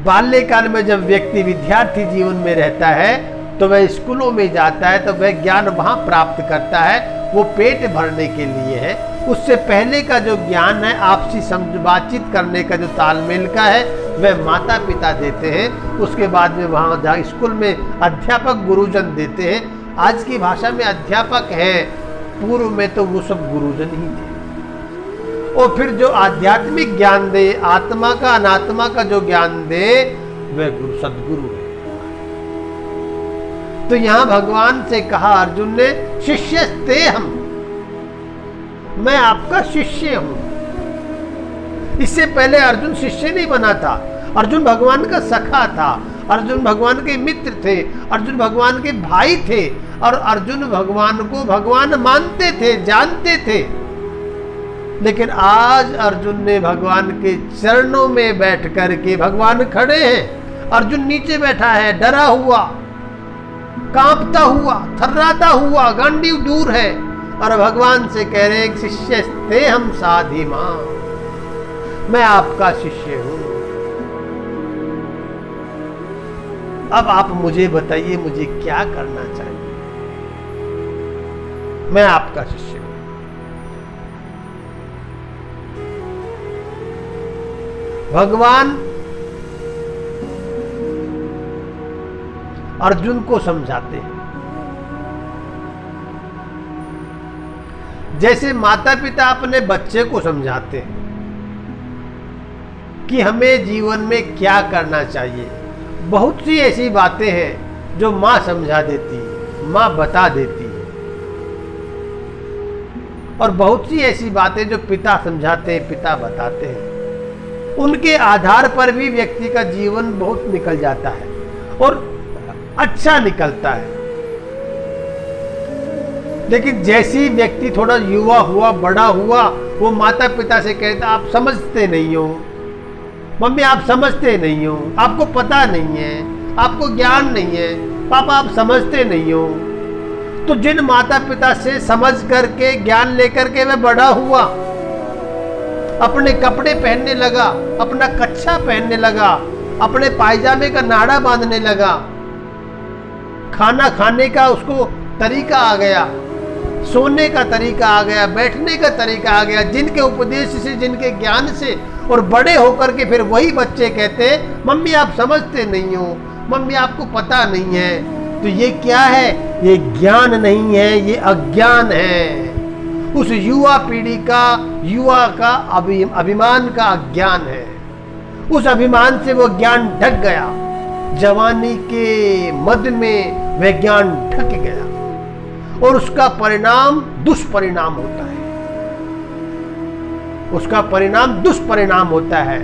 बाल्यकाल में जब व्यक्ति विद्यार्थी जीवन में रहता है तो वह स्कूलों में जाता है, तो वह ज्ञान वहाँ प्राप्त करता है, वो पेट भरने के लिए है। उससे पहले का जो ज्ञान है, आपसी समझ बातचीत करने का जो तालमेल का है, वह माता पिता देते हैं। उसके बाद में वहाँ जहाँ स्कूल में अध्यापक गुरुजन देते हैं। आज की भाषा में अध्यापक हैं, पूर्व में तो वो सब गुरुजन ही थे। और फिर जो आध्यात्मिक ज्ञान दे, आत्मा का अनात्मा का जो ज्ञान दे, वह गुरु सदगुरु है। तो यहां भगवान से कहा अर्जुन ने, शिष्यस्ते हम, मैं आपका शिष्य हूं। इससे पहले अर्जुन शिष्य नहीं बना था। अर्जुन भगवान का सखा था, अर्जुन भगवान के मित्र थे, अर्जुन भगवान के भाई थे, और अर्जुन भगवान को भगवान मानते थे, जानते थे। लेकिन आज अर्जुन ने भगवान के चरणों में बैठ करके, भगवान खड़े हैं, अर्जुन नीचे बैठा है, डरा हुआ, कांपता हुआ, थर्राता हुआ, गांडीव दूर है, और भगवान से कह रहे हैं, शिष्य थे हम साधी मां, मैं आपका शिष्य हूं। अब आप मुझे बताइए, मुझे क्या करना चाहिए? मैं आपका शिष्य हूं। भगवान अर्जुन को समझाते हैं, जैसे माता पिता अपने बच्चे को समझाते हैं कि हमें जीवन में क्या करना चाहिए। बहुत सी ऐसी बातें हैं जो माँ समझा देती है, माँ बता देती है, और बहुत सी ऐसी बातें जो पिता समझाते हैं, पिता बताते हैं। उनके आधार पर भी व्यक्ति का जीवन बहुत निकल जाता है और अच्छा निकलता है। लेकिन जैसी व्यक्ति थोड़ा युवा हुआ, बड़ा हुआ, वो माता पिता से कहता, आप समझते नहीं हो, मम्मी आप समझते नहीं हो, आपको पता नहीं है, आपको ज्ञान नहीं है, पापा आप समझते नहीं हो। तो जिन माता पिता से समझ करके, ज्ञान लेकर के वह बड़ा हुआ, अपने कपड़े पहनने लगा, अपना कच्छा पहनने लगा, अपने पायजामे का नाड़ा बांधने लगा, खाना खाने का उसको तरीका आ गया, सोने का तरीका आ गया, बैठने का तरीका आ गया, जिनके उपदेश से, जिनके ज्ञान से, और बड़े होकर के फिर वही बच्चे कहते हैं, मम्मी आप समझते नहीं हो, मम्मी आपको पता नहीं है। तो ये क्या है? ये ज्ञान नहीं है, ये अज्ञान है। उस युवा पीढ़ी का, युवा का अभिमान का अज्ञान है। उस अभिमान से वो ज्ञान ढक गया, जवानी के मद में वह ज्ञान ढक गया, और उसका परिणाम दुष्परिणाम होता है। उसका परिणाम दुष्परिणाम होता है।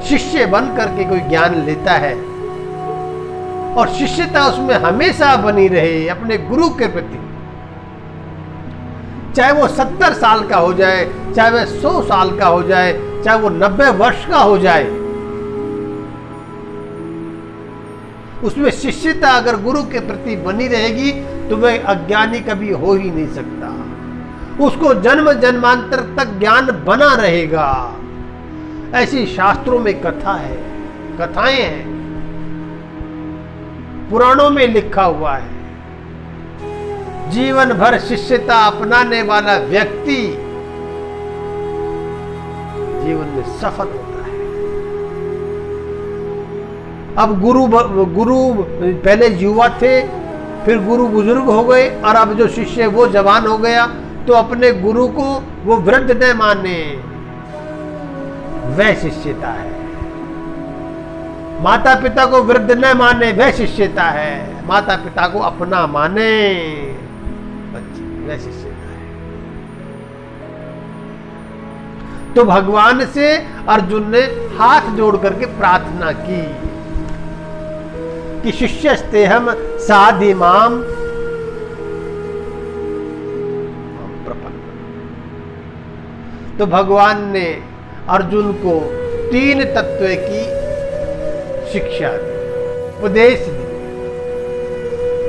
शिष्य बन करके कोई ज्ञान लेता है, और शिष्यता उसमें हमेशा बनी रहे अपने गुरु के प्रति, चाहे वो 70 साल का हो जाए, चाहे वह 100 साल का हो जाए, चाहे वो 90 वर्ष का हो जाए, उसमें शिष्यता अगर गुरु के प्रति बनी रहेगी तो वह अज्ञानी कभी हो ही नहीं सकता। उसको जन्म जन्मांतर तक ज्ञान बना रहेगा। ऐसी शास्त्रों में कथा है, कथाएं हैं, पुराणों में लिखा हुआ है। जीवन भर शिष्यता अपनाने वाला व्यक्ति जीवन में सफल होता है। अब गुरु पहले युवा थे, फिर गुरु बुजुर्ग हो गए, और अब जो शिष्य वो जवान हो गया, तो अपने गुरु को वो वृद्ध न माने, वह शिष्यता है। माता पिता को वृद्ध न माने, वह शिष्यता है। माता पिता को अपना माने, वह शिष्यता है। तो भगवान से अर्जुन ने हाथ जोड़ करके प्रार्थना की कि शिष्यस्ते हम साधि माम प्रपन्न। तो भगवान ने अर्जुन को 3 तत्व की शिक्षा दी, उपदेश दी।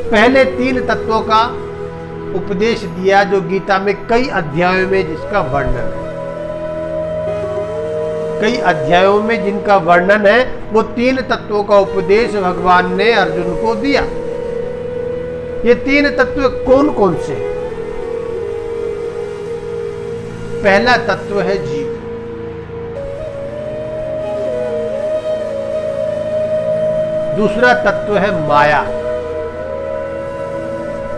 पहले 3 तत्वों का उपदेश दिया जो गीता में कई अध्यायों में जिसका वर्णन है। कई अध्यायों में जिनका वर्णन है, वो 3 तत्वों का उपदेश भगवान ने अर्जुन को दिया। ये 3 तत्व कौन कौन से हैं? पहला तत्व है जीव, दूसरा तत्व है माया,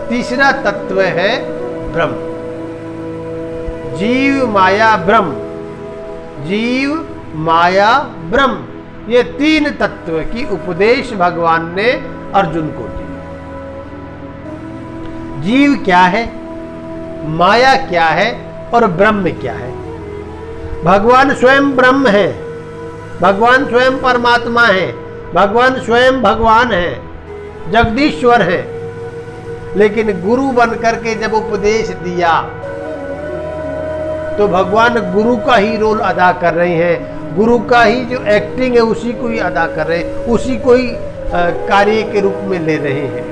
तीसरा तत्व है ब्रह्म। जीव माया ब्रह्म, जीव माया ब्रह्म, ये 3 तत्व की उपदेश भगवान ने अर्जुन को दिया। जीव क्या है, माया क्या है और ब्रह्म क्या है? भगवान स्वयं ब्रह्म है, भगवान स्वयं परमात्मा है, भगवान स्वयं भगवान है, जगदीश्वर है। लेकिन गुरु बनकर के जब उपदेश दिया तो भगवान गुरु का ही रोल अदा कर रहे हैं, गुरु का ही जो एक्टिंग है उसी को ही अदा कर रहे हैं, उसी को ही कार्य के रूप में ले रहे हैं।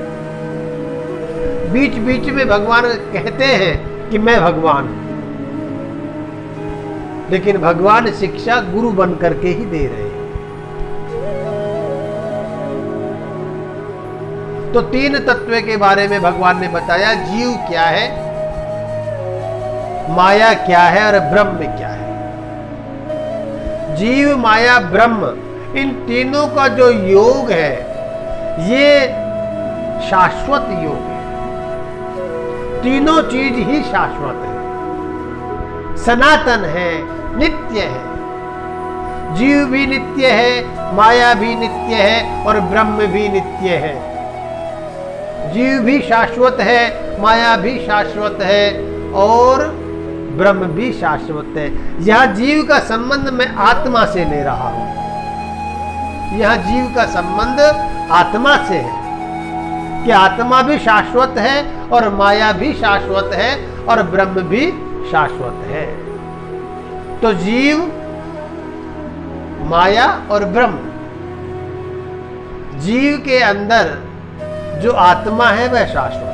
बीच बीच में भगवान कहते हैं कि मैं भगवान हूं, लेकिन भगवान शिक्षा गुरु बनकर के ही दे रहे हैं। तो 3 तत्व के बारे में भगवान ने बताया, जीव क्या है, माया क्या है और ब्रह्म क्या है। जीव माया ब्रह्म, इन तीनों का जो योग है ये शाश्वत योग है। तीनों चीज ही शाश्वत है, सनातन है, नित्य है। जीव भी नित्य है, माया भी नित्य है और ब्रह्म भी नित्य है। जीव भी शाश्वत है, माया भी शाश्वत है और ब्रह्म भी शाश्वत है। यह जीव का संबंध मैं आत्मा से ले रहा हूं, यह जीव का संबंध आत्मा से है कि आत्मा भी शाश्वत है और माया भी शाश्वत है और ब्रह्म भी शाश्वत है। तो जीव, माया और ब्रह्म, जीव के अंदर जो आत्मा है वह शाश्वत है।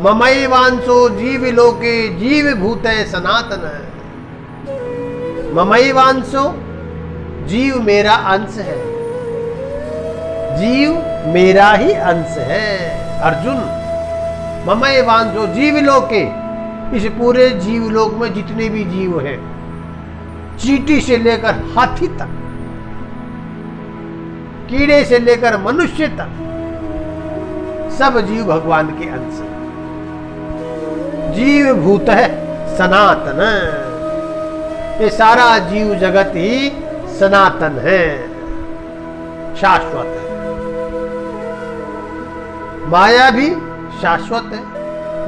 ममैवांशो जीव लोके जीव भूते सनातन है। ममैवांशो, जीव मेरा अंश है, जीव मेरा ही अंश है। अर्जुन, ममैवांशो जीव लोके, इस पूरे जीवलोक में जितने भी जीव हैं, चींटी से लेकर हाथी तक, कीड़े से लेकर मनुष्य तक, सब जीव भगवान के अंश हैं। जीव भूत है सनातन, ये सारा जीव जगत ही सनातन है, शाश्वत है। माया भी शाश्वत है।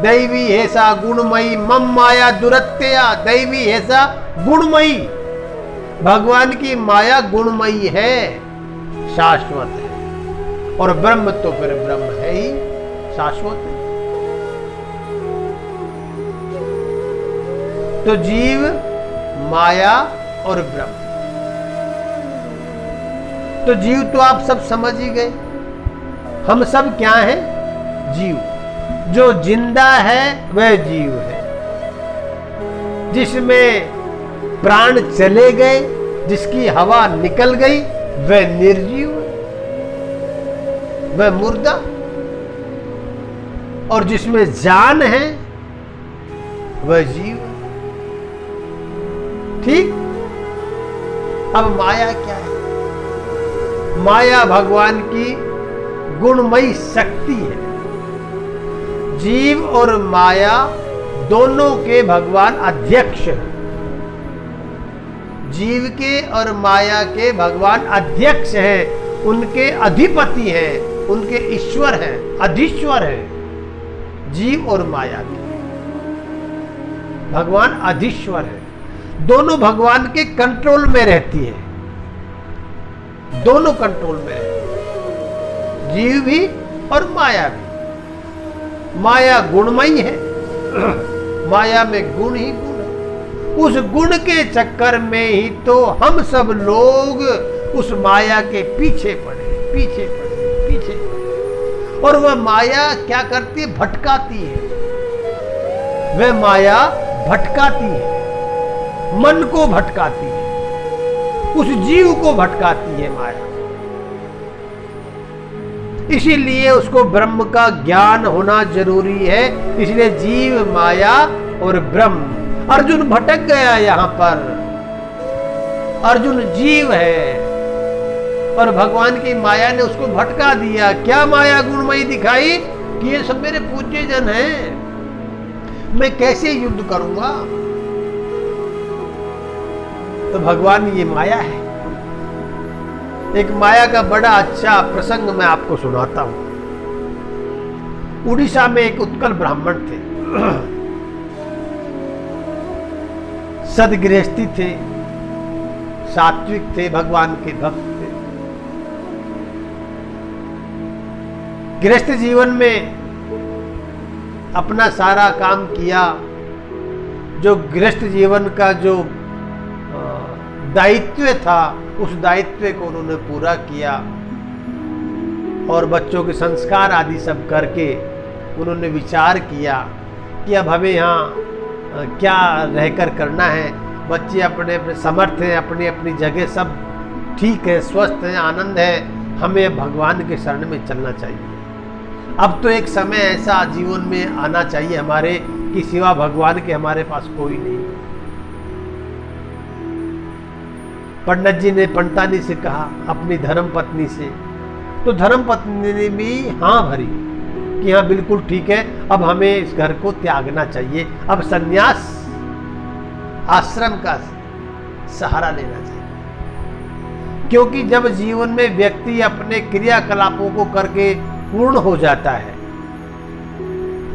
दैवी ऐसा गुणमयी मम माया दुरत्यया, दैवी ऐसा गुणमयी, भगवान की माया गुणमयी है, शाश्वत है। और ब्रह्म तो फिर ब्रह्म है ही, शाश्वत है। तो जीव, माया और ब्रह्म, तो जीव तो आप सब समझ ही गए। हम सब क्या हैं? जीव। जो जिंदा है वह जीव है, जिसमें प्राण चले गए, जिसकी हवा निकल गई वह निर्जीव है, वह मुर्दा। और जिसमें जान है वह जीव है। ठीक। अब माया क्या है? माया भगवान की गुणमयी शक्ति है। जीव और माया दोनों के भगवान अध्यक्ष हैं। जीव के और माया के भगवान अध्यक्ष हैं, उनके अधिपति हैं, उनके ईश्वर हैं, अधीश्वर हैं। जीव और माया के भगवान अधीश्वर है। दोनों भगवान के कंट्रोल में रहती है, दोनों कंट्रोल में रहती है, जीव भी और माया भी। माया गुणमयी है, माया में गुण ही गुण है। उस गुण के चक्कर में ही तो हम सब लोग उस माया के पीछे पड़े, पीछे पड़े, पीछे पड़े। और वह माया क्या करती है? भटकाती है। वह माया भटकाती है। मन को भटकाती है, उस जीव को भटकाती है माया। इसीलिए उसको ब्रह्म का ज्ञान होना जरूरी है। इसलिए जीव, माया और ब्रह्म। अर्जुन भटक गया यहां पर। अर्जुन जीव है और भगवान की माया ने उसको भटका दिया। क्या माया गुणमयी दिखाई कि ये सब मेरे पूज्य जन हैं, मैं कैसे युद्ध करूंगा। तो भगवान ये माया है। एक माया का बड़ा अच्छा प्रसंग मैं आपको सुनाता हूं। उड़ीसा में एक उत्कल ब्राह्मण थे, सदगृहस्थी थे, सात्विक थे, भगवान के भक्त थे। गृहस्थ जीवन में अपना सारा काम किया। जो गृहस्थ जीवन का जो दायित्व था, उस दायित्व को उन्होंने पूरा किया और बच्चों के संस्कार आदि सब करके उन्होंने विचार किया कि अब हमें यहाँ क्या रहकर करना है। बच्चे अपने अपने समर्थ हैं, अपनी अपनी जगह सब ठीक है, स्वस्थ हैं, आनंद है। हमें भगवान के शरण में चलना चाहिए। अब तो एक समय ऐसा जीवन में आना चाहिए हमारे कि सिवा भगवान के हमारे पास कोई नहीं। पंडित जी ने पंडितानी से कहा, अपनी धर्म पत्नी से, तो धर्म पत्नी ने भी हाँ भरी कि हाँ बिल्कुल ठीक है, अब हमें इस घर को त्यागना चाहिए, अब सन्यास आश्रम का सहारा लेना चाहिए। क्योंकि जब जीवन में व्यक्ति अपने क्रियाकलापों को करके पूर्ण हो जाता है,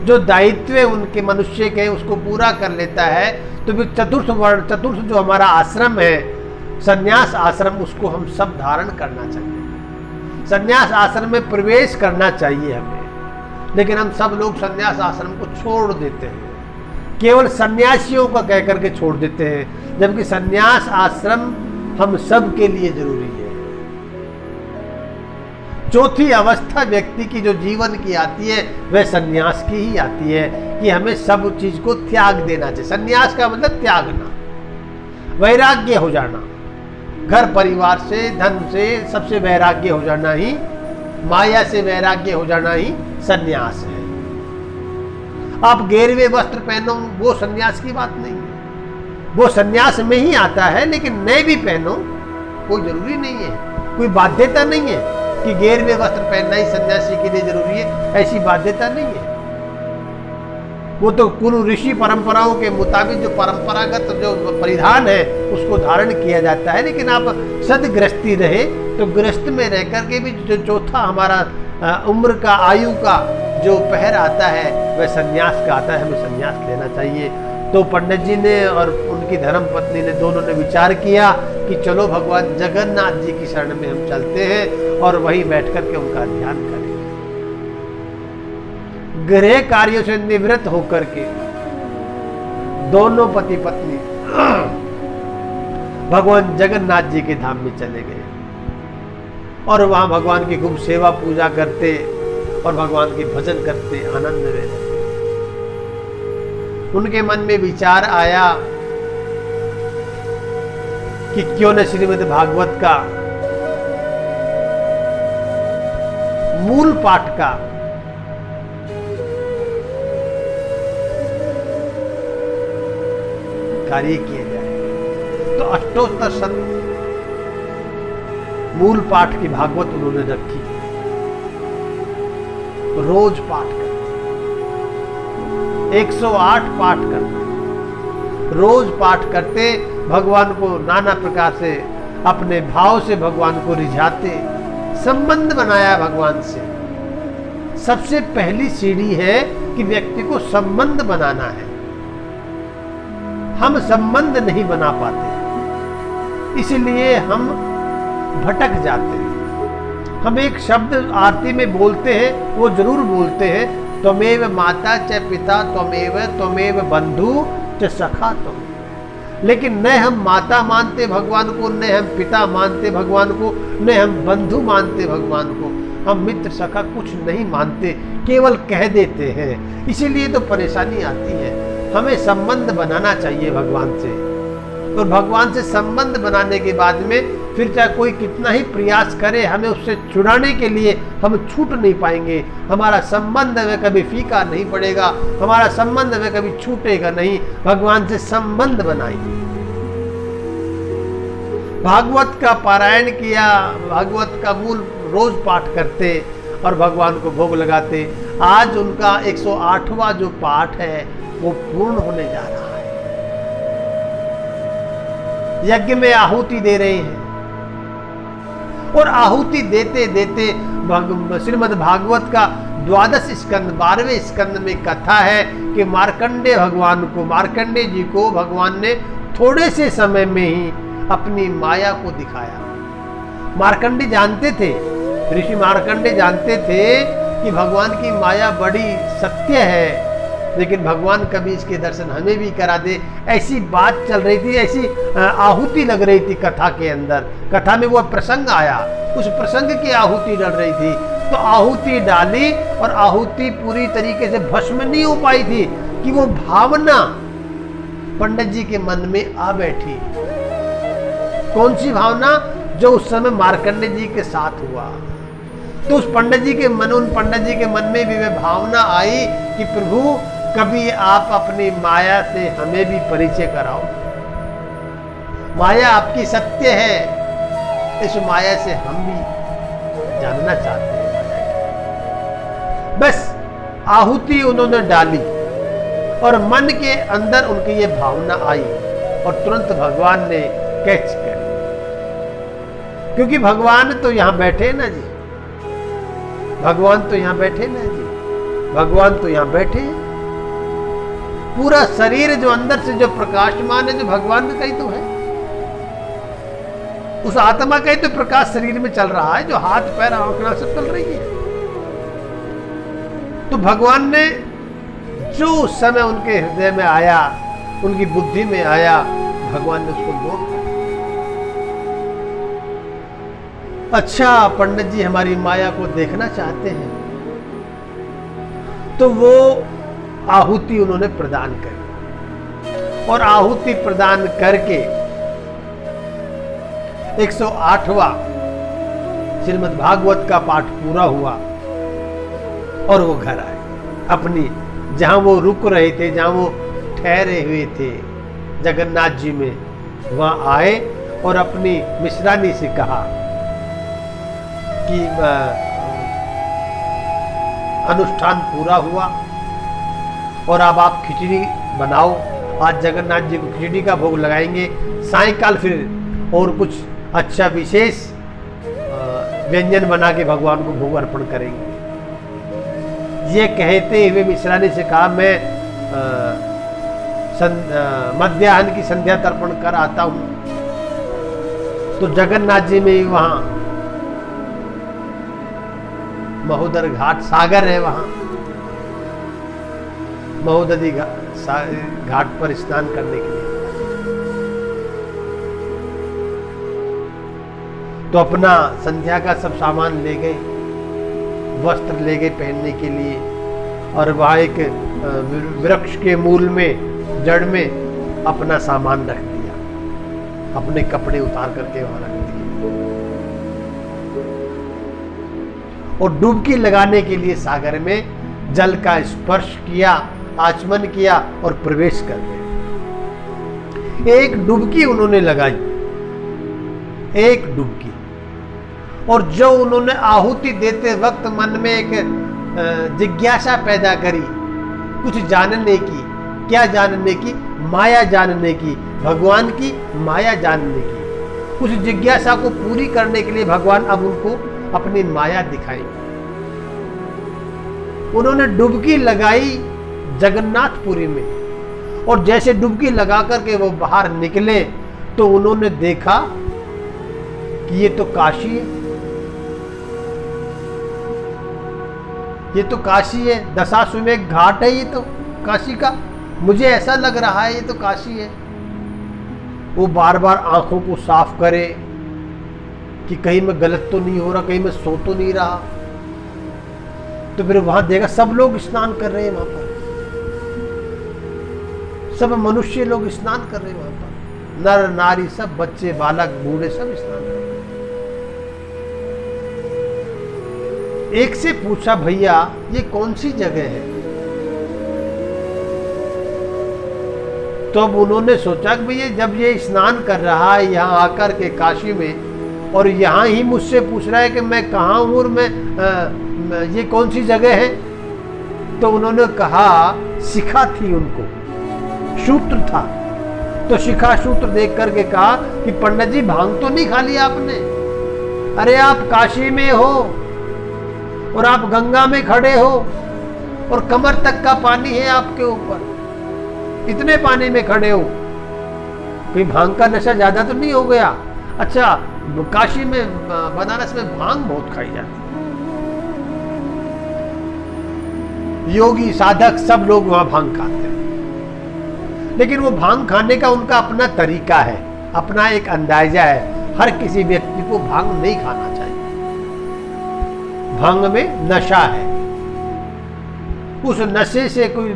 जो दायित्व उनके मनुष्य के उसको पूरा कर लेता है, तो भी चतुर्थ जो हमारा आश्रम है, सन्यास आश्रम, उसको हम सब धारण करना चाहिए। सन्यास आश्रम में प्रवेश करना चाहिए हमें। लेकिन हम सब लोग सन्यास आश्रम को छोड़ देते हैं, केवल सन्यासियों का कह करके छोड़ देते हैं, जबकि सन्यास आश्रम हम सब के लिए जरूरी है। चौथी अवस्था व्यक्ति की जो जीवन की आती है वह सन्यास की ही आती है कि हमें सब चीज को त्याग देना चाहिए। सन्यास का मतलब त्यागना, वैराग्य हो जाना, घर परिवार से, धन से, सबसे वैराग्य हो जाना ही, माया से वैराग्य हो जाना ही सन्यास है। आप गेरवे वस्त्र पहनो, वो सन्यास की बात नहीं है, वो सन्यास में ही आता है। लेकिन नए भी पहनो, कोई जरूरी नहीं है, कोई बाध्यता नहीं है कि गेरवे वस्त्र पहनना ही सन्यासी के लिए जरूरी है, ऐसी बाध्यता नहीं है। वो तो कुल ऋषि परंपराओं के मुताबिक जो परंपरागत जो परिधान है उसको धारण किया जाता है। लेकिन आप सदगृहस्थी रहे तो गृहस्थ में रह करके भी जो चौथा हमारा उम्र का, आयु का जो पहर आता है वह सन्यास का आता है, हमें सन्यास लेना चाहिए। तो पंडित जी ने और उनकी धर्म पत्नी ने, दोनों ने विचार किया कि चलो भगवान जगन्नाथ जी की शरण में हम चलते हैं और वहीं बैठ करके उनका ध्यान करेंगे। गृह कार्यों से निवृत्त होकर के दोनों पति पत्नी भगवान जगन्नाथ जी के धाम में चले गए और वहां भगवान की खूब सेवा पूजा करते और भगवान के भजन करते, आनंद में रहते। उनके मन में विचार आया कि क्यों न श्रीमद् भागवत का मूल पाठ का कार्य किया जाए। तो अष्टोत्तर शत मूल पाठ की भागवत उन्होंने रखी, रोज पाठ करते, 108 पाठ करते, रोज पाठ करते, भगवान को नाना प्रकार से अपने भाव से भगवान को रिझाते, संबंध बनाया भगवान से। सबसे पहली सीढ़ी है कि व्यक्ति को संबंध बनाना है। हम संबंध नहीं बना पाते, इसलिए हम भटक जाते हैं। हम एक शब्द आरती में बोलते हैं, वो जरूर बोलते हैं, त्वमेव माता च पिता त्वमेव बंधु च सखा तुम। लेकिन न हम माता मानते भगवान को, न हम पिता मानते भगवान को, न हम बंधु मानते भगवान को। हम मित्र सखा कुछ नहीं मानते, केवल कह देते हैं। इसीलिए तो परेशानी आती है। हमें संबंध बनाना चाहिए भगवान से। और भगवान से संबंध बनाने के बाद में फिर चाहे कोई कितना ही प्रयास करे, हमें उससे छुड़ाने के लिए हम छूट नहीं पाएंगे। हमारा संबंध में कभी फीका नहीं पड़ेगा, हमारा संबंध में कभी छूटेगा नहीं। भगवान से संबंध बनाइए। भागवत का पारायण किया, भागवत का मूल रोज पाठ करते और भगवान को भोग लगाते। आज उनका 108वां जो पाठ है वो पूर्ण होने जा रहा है। यज्ञ में आहुति दे रहे हैं और आहुति देते देते श्रीमद् भागवत का 12 स्कंद 12वें स्कंद में कथा है कि मार्कंडे जी को भगवान ने थोड़े से समय में ही अपनी माया को दिखाया। मार्कंडे जानते थे, ऋषि मार्कंडे जानते थे कि भगवान की माया बड़ी सत्य है, लेकिन भगवान कभी इसके दर्शन हमें भी करा दे, ऐसी बात चल रही थी, ऐसी आहुति लग रही थी कथा के अंदर। कथा में वो प्रसंग आया, उस प्रसंग की आहुति डल रही थी, तो आहुति डाली और आहुति पूरी तरीके से भस्म नहीं हो पाई थी कि वो भावना पंडित जी के मन में आ बैठी। कौन सी भावना? जो उस समय मार्कंडे जी के साथ हुआ। तो उस पंडित जी के मन, उन पंडित जी के मन में भी वह भावना आई कि प्रभु कभी आप अपनी माया से हमें भी परिचय कराओ। माया आपकी सत्य है, इस माया से हम भी जानना चाहते हैं माया। बस आहुति उन्होंने डाली और मन के अंदर उनकी ये भावना आई और तुरंत भगवान ने कैच कर, क्योंकि भगवान तो यहां बैठे ना जी, भगवान तो यहां बैठे ना जी, भगवान तो यहां बैठे। पूरा शरीर जो अंदर से जो प्रकाशमान है, जो भगवान का ही तो है, उस आत्मा का ही तो प्रकाश शरीर में चल रहा है, जो हाथ पैर आंखें सब चल रही है। तो भगवान ने जो उस समय उनके हृदय में आया, उनकी बुद्धि में आया, भगवान ने उसको नोट कर। अच्छा, पंडित जी हमारी माया को देखना चाहते हैं, तो वो आहुति उन्होंने प्रदान करी और आहुति प्रदान करके 108वां श्रीमद् भागवत का पाठ पूरा हुआ और वो घर आए। अपनी जहां वो रुक रहे थे, जहां वो ठहरे हुए थे जगन्नाथ जी में, वहां आए और अपनी मिश्रानी से कहा कि अनुष्ठान पूरा हुआ और अब आप खिचड़ी बनाओ। आज जगन्नाथ जी को खिचड़ी का भोग लगाएंगे, सायंकाल फिर और कुछ अच्छा विशेष व्यंजन बना के भगवान को भोग अर्पण करेंगे। ये कहते हुए मिश्रानी से कहा, मैं मध्याह्न की संध्या तर्पण कर आता हूं। तो जगन्नाथ जी में वहां महोदर घाट सागर है, वहां महोदधी घाट पर स्नान करने के लिए। तो अपना संध्या का सब सामान ले गए, वस्त्र ले गए पहनने के लिए, और वहां एक वृक्ष के मूल में, जड़ में अपना सामान रख दिया, अपने कपड़े उतार करके वहां रख दिए और डुबकी लगाने के लिए सागर में जल का स्पर्श किया, आचमन किया और प्रवेश कर गए। एक डुबकी उन्होंने लगाई, एक डुबकी, और जो उन्होंने आहुति देते वक्त मन में एक जिज्ञासा पैदा करी, कुछ जानने की। क्या जानने की? माया जानने की, भगवान की माया जानने की। उस जिज्ञासा को पूरी करने के लिए भगवान अब उनको अपनी माया दिखाई। उन्होंने डुबकी लगाई जगन्नाथपुरी में, और जैसे डुबकी लगा करके वो बाहर निकले तो उन्होंने देखा कि ये तो काशी है, ये तो काशी है, दशाश्वमेध घाट है, ये तो काशी का, मुझे ऐसा लग रहा है ये तो काशी है। वो बार बार आंखों को साफ करे कि कहीं मैं गलत तो नहीं हो रहा, कहीं मैं सो तो नहीं रहा। तो फिर वहां देखा सब लोग स्नान कर रहे हैं, वहां पर सब मनुष्य लोग स्नान कर रहे हैं वहां पर। नर नारी सब, बच्चे बालक बूढ़े सब स्नान करते। एक से पूछा, भैया ये कौन सी जगह है? तो अब उन्होंने सोचा कि भैया जब ये स्नान कर रहा है यहाँ आकर के काशी में, और यहाँ ही मुझसे पूछ रहा है कि मैं कहाँ हूँ और ये कौन सी जगह है, तो उन्होंने कहा, शिखा थी उनको, सूत्र था। तो शिखा सूत्र देख करके कहा कि पंडित जी भांग तो नहीं खा लिया आपने? अरे आप काशी में हो और आप गंगा में खड़े हो और कमर तक का पानी है आपके ऊपर, इतने पानी में खड़े हो, कोई भांग का नशा ज्यादा तो नहीं हो गया? अच्छा, काशी में, बनारस में भांग बहुत खाई जाती है, योगी साधक सब लोग वहां भांग खाते हैं, लेकिन वो भांग खाने का उनका अपना तरीका है, अपना एक अंदाजा है। हर किसी व्यक्ति को भांग नहीं खाना चाहिए, भांग में नशा है, उस नशे से कोई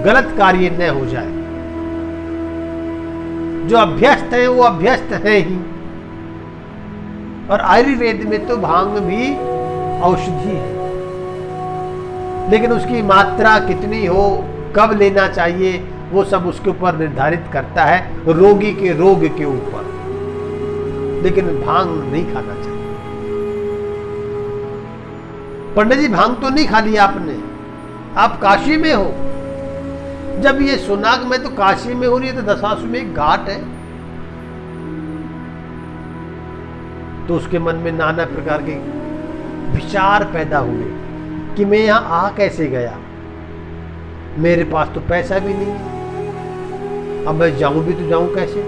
गलत कार्य न हो जाए। जो अभ्यस्त है वो अभ्यस्त है ही, और आयुर्वेद में तो भांग भी औषधि है, लेकिन उसकी मात्रा कितनी हो, कब लेना चाहिए, वो सब उसके ऊपर निर्धारित करता है, रोगी के रोग के ऊपर, लेकिन भांग नहीं खाना चाहिए। पंडित जी भांग तो नहीं खा लिया आपने, आप काशी में हो। जब ये सुना कि मैं तो काशी में हो रही है, तो दशाश्वमेध में एक घाट है, तो उसके मन में नाना प्रकार के विचार पैदा हुए कि मैं यहां आ कैसे गया, मेरे पास तो पैसा भी नहीं है, अब मैं जाऊं भी तो जाऊं कैसे,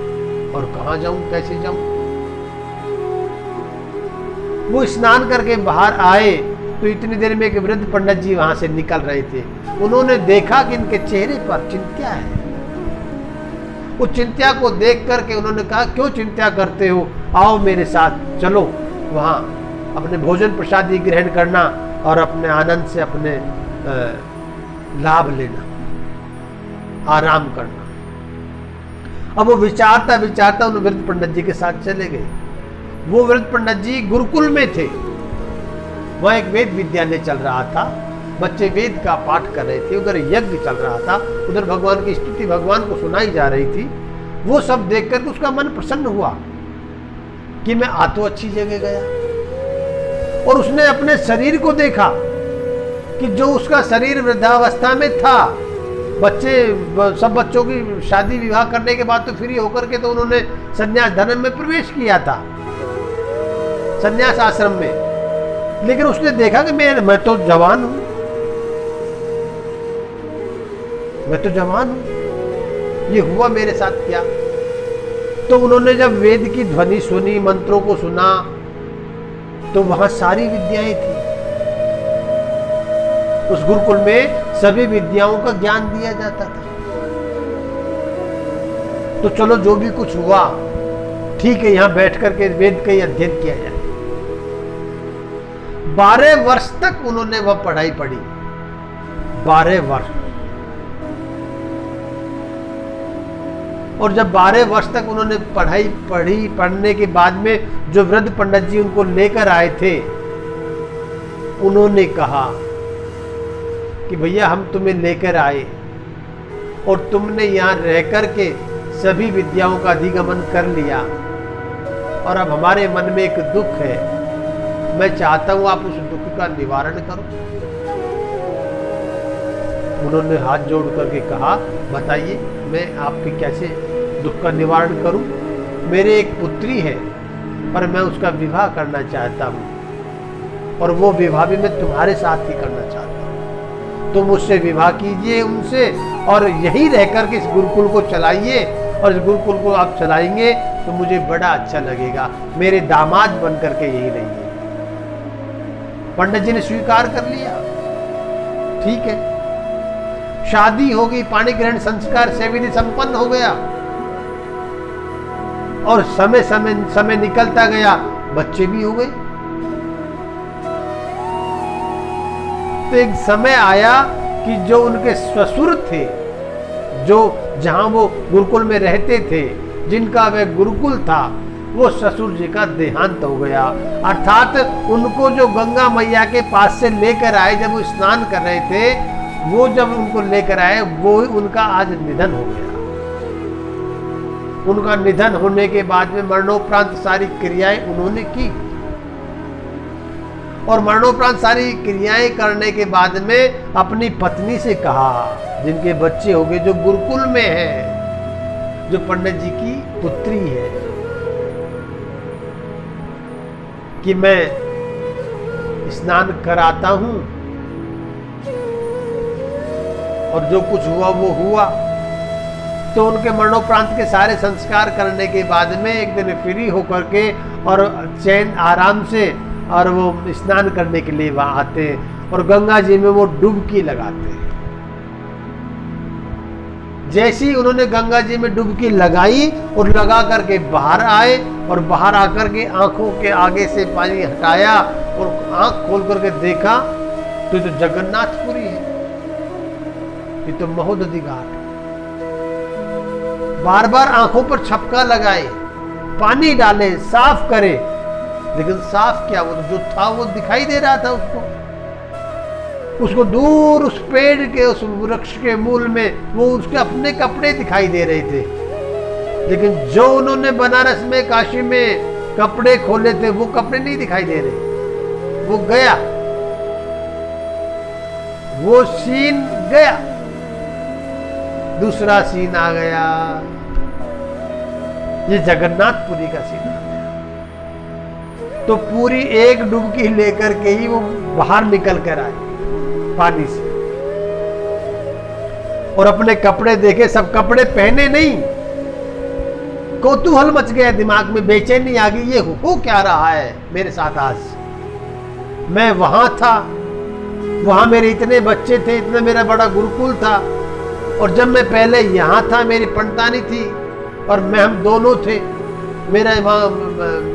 और कहां जाऊं, कैसे जाऊं। वो स्नान करके बाहर आए तो इतनी देर में एक वृद्ध पंडित जी वहां से निकल रहे थे। उन्होंने देखा कि इनके चेहरे पर चिंता है। उस चिंता को देख करके उन्होंने कहा, क्यों चिंता करते हो, आओ मेरे साथ चलो, वहां अपने भोजन प्रसादी ग्रहण करना और अपने आनंद से अपने लाभ लेना, आराम करना। अब वो विचारता विचारता उन वृद्ध पंडित जी के साथ चले गए। वो वृद्ध पंडित जी गुरुकुल में थे, वहां एक वेद विद्यालय चल रहा था, बच्चे वेद का पाठ कर रहे थे, उधर यज्ञ चल रहा था, उधर भगवान की स्तुति भगवान को सुनाई जा रही थी। वो सब देख कर उसका मन प्रसन्न हुआ कि मैं आ तो अच्छी जगह गया, और उसने अपने शरीर को देखा कि जो उसका शरीर वृद्धावस्था में था, बच्चे सब बच्चों की शादी विवाह करने के बाद तो फ्री होकर के तो उन्होंने संन्यास धर्म में प्रवेश किया था, संन्यास आश्रम में, लेकिन उसने देखा कि मैं तो जवान हूं, मैं तो जवान हूं, ये हुआ मेरे साथ क्या। तो उन्होंने जब वेद की ध्वनि सुनी, मंत्रों को सुना, तो वहां सारी विद्याएं थी। उस गुरुकुल में सभी विद्याओं का ज्ञान दिया जाता था। तो चलो जो भी कुछ हुआ ठीक है, यहां बैठ करके वेद का ही अध्ययन किया जाए। 12 वर्ष तक उन्होंने वह पढ़ाई पढ़ी, 12 वर्ष। और जब 12 वर्ष तक उन्होंने पढ़ाई पढ़ी, पढ़ने के बाद में जो वृद्ध पंडित जी उनको लेकर आए थे, उन्होंने कहा कि भैया हम तुम्हें लेकर आए और तुमने यहाँ रह कर के सभी विद्याओं का अधिगमन कर लिया, और अब हमारे मन में एक दुख है, मैं चाहता हूं आप उस दुख का निवारण करो। उन्होंने हाथ जोड़ करके कहा, बताइए मैं आपके कैसे दुख का निवारण करूं। मेरे एक पुत्री है और मैं उसका विवाह करना चाहता हूं, और वो विवाह भी मैं तुम्हारे साथ ही करना चाहता हूं। तुम मुझसे विवाह कीजिए उनसे, और यहीं रह करके इस गुरुकुल को चलाइए, और इस गुरुकुल को आप चलाएंगे तो मुझे बड़ा अच्छा लगेगा, मेरे दामाद बन करके यही रहिए। पंडित जी ने स्वीकार कर लिया, ठीक है। शादी हो गई, पाणी ग्रहण संस्कार से विधि संपन्न हो गया, और समय निकलता गया, बच्चे भी हो गए। तो एक समय आया कि जो उनके ससुर थे, जो जहां वो गुरुकुल में रहते थे, जिनका वह गुरुकुल था, वो ससुर जी का देहांत हो गया। अर्थात उनको जो गंगा मैया के पास से लेकर आए, जब वो स्नान कर रहे थे, वो जब उनको लेकर आए, वो उनका आज निधन हो गया। उनका निधन होने के बाद में मरणोपरांत सारी क्रियाएं उन्होंने की, और मरणोपरांत सारी क्रियाएं करने के बाद में अपनी पत्नी से कहा, जिनके बच्चे हो गए, जो गुरुकुल में है, जो पंडित जी की पुत्री है, कि मैं स्नान कराता हूं और जो कुछ हुआ वो हुआ। तो उनके मरणोपरांत के सारे संस्कार करने के बाद में एक दिन फ्री होकर के और चैन आराम से और वो स्नान करने के लिए वहां आते हैं और गंगा जी में वो डुबकी लगाते हैं। जैसे ही उन्होंने गंगा जी में डुबकी लगाई और लगा करके बाहर आए और बाहर आकर के आंखों के आगे से पानी हटाया और आंख खोल करके देखा तो ये तो जगन्नाथपुरी है, ये तो महोदधि घाट है। बार बार आंखों पर छपका लगाए, पानी डाले, साफ करे, लेकिन साफ क्या, वो जो था वो दिखाई दे रहा था उसको दूर उस पेड़ के, उस वृक्ष के मूल में वो उसके अपने कपड़े दिखाई दे रहे थे। लेकिन जो उन्होंने बनारस में, काशी में कपड़े खोले थे, वो कपड़े नहीं दिखाई दे रहे। वो गया, वो सीन गया, दूसरा सीन आ गया। ये जगन्नाथपुरी का सीन आ गया। तो पूरी एक डुबकी लेकर के ही वो बाहर निकल कर आए पानी से, और अपने कपड़े देखे, सब कपड़े पहने नहीं। कौतूहल मच गया दिमाग में, बेचैनी आ गई, ये हो क्या रहा है मेरे साथ आज। मैं वहां था, वहां मेरे इतने बच्चे थे, इतना मेरा बड़ा गुरुकुल था, और जब मैं पहले यहां था मेरी पंडितानी थी और हम दोनों थे, मेरा वहाँ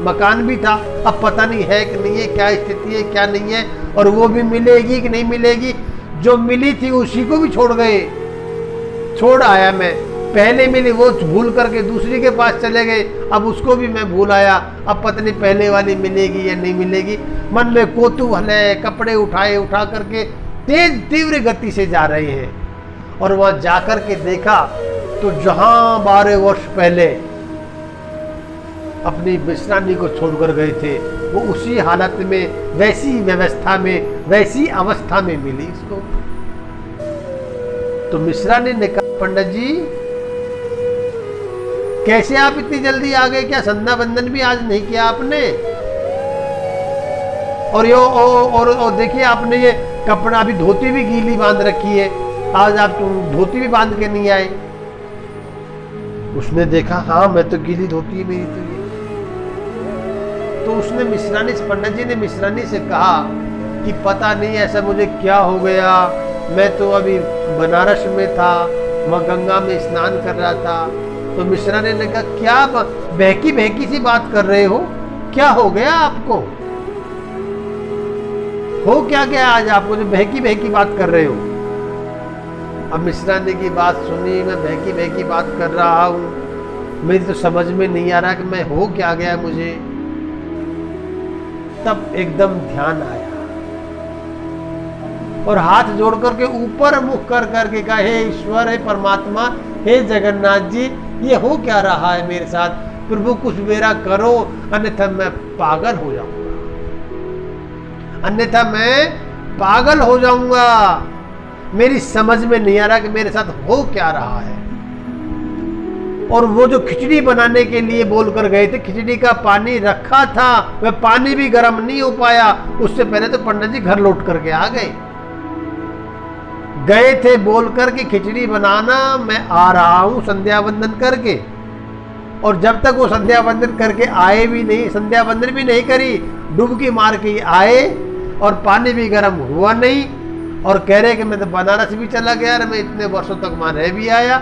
मकान भी था। अब पता नहीं है कि नहीं है, क्या स्थिति है क्या नहीं है, और वो भी मिलेगी कि नहीं मिलेगी। जो मिली थी उसी को भी छोड़ गए, छोड़ आया मैं। पहले मिली वो भूल करके दूसरी के पास चले गए, अब उसको भी मैं भूल आया। अब पता नहीं पहले वाली मिलेगी या नहीं मिलेगी। मन में कौतूहल है, कपड़े उठा करके तेज तीव्र गति से जा रहे हैं, और वहां जाकर के देखा तो जहां 12 वर्ष पहले अपनी विश्रांति को छोड़कर गए थे, वो उसी हालत में, वैसी व्यवस्था में, वैसी अवस्था में मिली इसको। तो मिश्रानी ने कहा, पंडित जी कैसे आप इतनी जल्दी आ गए, क्या संध्या बंदन भी आज नहीं किया आपने? और देखिए आपने ये कपड़ा, अभी धोती भी गीली बांध रखी है, आज आप धोती भी बांध के नहीं आए। उसने देखा, हाँ मैं तो गीली धोती है मेरी तो उसने मिश्रानी, पंडित जी ने मिश्रानी से कहा कि पता नहीं ऐसा मुझे क्या हो गया, मैं तो अभी बनारस में था, मैं गंगा में स्नान कर रहा था। तो मिश्रानी ने कहा, क्या बहकी बहकी सी बात कर रहे हो, क्या हो गया आपको, हो क्या गया आज आपको जो बहकी बहकी बात कर रहे हो? अब मिश्रानी की बात सुनी, मैं बहकी बहकी बात कर रहा हूं, मेरी तो समझ में नहीं आ रहा कि मैं हो क्या गया मुझे। तब एकदम ध्यान आया और हाथ जोड़ करके ऊपर मुख कर करके कहा, हे ईश्वर, हे परमात्मा, हे जगन्नाथ जी, ये हो क्या रहा है मेरे साथ? प्रभु कुछ मेरा करो, अन्यथा मैं पागल हो जाऊंगा, अन्यथा मैं पागल हो जाऊंगा। मेरी समझ में नहीं आ रहा कि मेरे साथ हो क्या रहा है। और वो जो खिचड़ी बनाने के लिए बोलकर गए थे, खिचड़ी का पानी रखा था, वह पानी भी गर्म नहीं हो पाया। उससे पहले तो पंडित जी घर लौट करके आ गए थे बोलकर कि खिचड़ी बनाना, मैं आ रहा हूं संध्या वंदन करके। और जब तक वो संध्या वंदन करके आए भी नहीं, संध्या वंदन भी नहीं करी, डुबकी मार के आए और पानी भी गर्म हुआ नहीं, और कह रहे कि मैं तो बनारस भी चला गया, मैं इतने वर्षों तक वहां रह भी आया।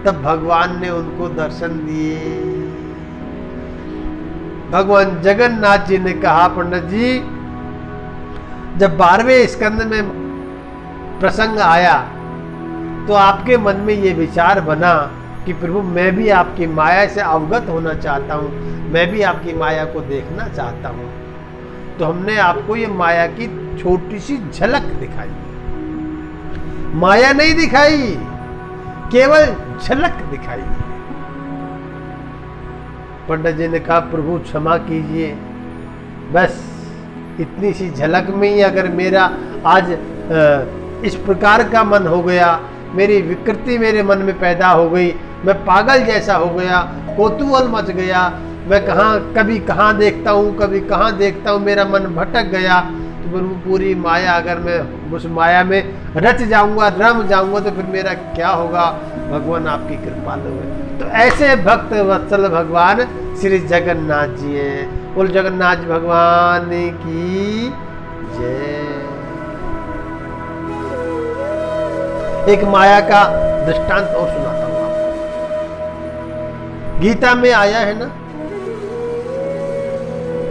तब भगवान ने उनको दर्शन दिए। भगवान जगन्नाथ जी ने कहा, पंडित जी जब 12वें स्कंद में प्रसंग आया तो आपके मन में ये विचार बना कि प्रभु मैं भी आपकी माया से अवगत होना चाहता हूँ, मैं भी आपकी माया को देखना चाहता हूँ। तो हमने आपको ये माया की छोटी सी झलक दिखाई, माया नहीं दिखाई, केवल झलक दिखाई। पंडित जी ने कहा प्रभु क्षमा कीजिए, बस इतनी सी झलक में ही अगर मेरा आज इस प्रकार का मन हो गया, मेरी विकृति मेरे मन में पैदा हो गई, मैं पागल जैसा हो गया, कौतूहल मच गया, मैं कभी कहाँ देखता हूँ, कभी कहाँ देखता हूँ, मेरा मन भटक गया, तो फिर पूरी माया अगर मैं उस माया में रच जाऊंगा, रम जाऊंगा, तो फिर मेरा क्या होगा। भगवान आपकी कृपा है। तो ऐसे भक्त वत्सल भगवान श्री जगन्नाथ जी हैं। बोल जगन्नाथ भगवान की जय। एक माया का दृष्टांत और सुनाता हूं आपको। गीता में आया है ना,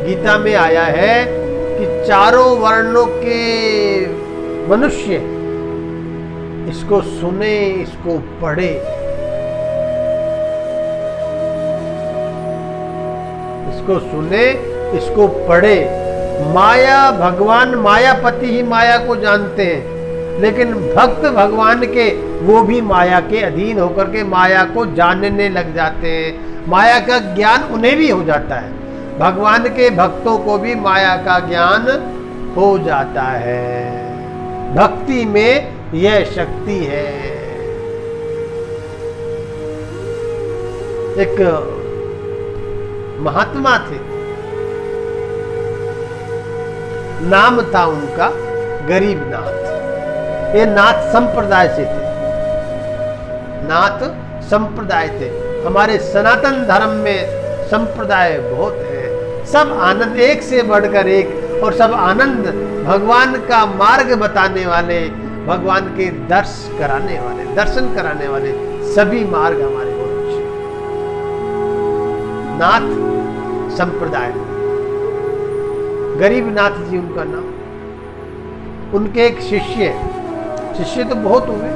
गीता में आया है कि चारों वर्णों के मनुष्य इसको सुने, इसको पढ़े, इसको सुने, इसको पढ़े। माया भगवान, मायापति ही माया को जानते हैं, लेकिन भक्त भगवान के वो भी माया के अधीन होकर के माया को जानने लग जाते हैं। माया का ज्ञान उन्हें भी हो जाता है, भगवान के भक्तों को भी माया का ज्ञान हो जाता है। भक्ति में यह शक्ति है। एक महात्मा थे, नाम था उनका गरीबनाथ। ये नाथ संप्रदाय से थे, नाथ संप्रदाय थे। हमारे सनातन धर्म में संप्रदाय बहुत है, सब आनंद एक से बढ़कर एक, और सब आनंद भगवान का मार्ग बताने वाले, भगवान के दर्शन कराने वाले सभी मार्ग हमारे बहुत अच्छे। नाथ संप्रदाय, गरीबनाथ जी उनका नाम। उनके एक शिष्य तो बहुत हुए,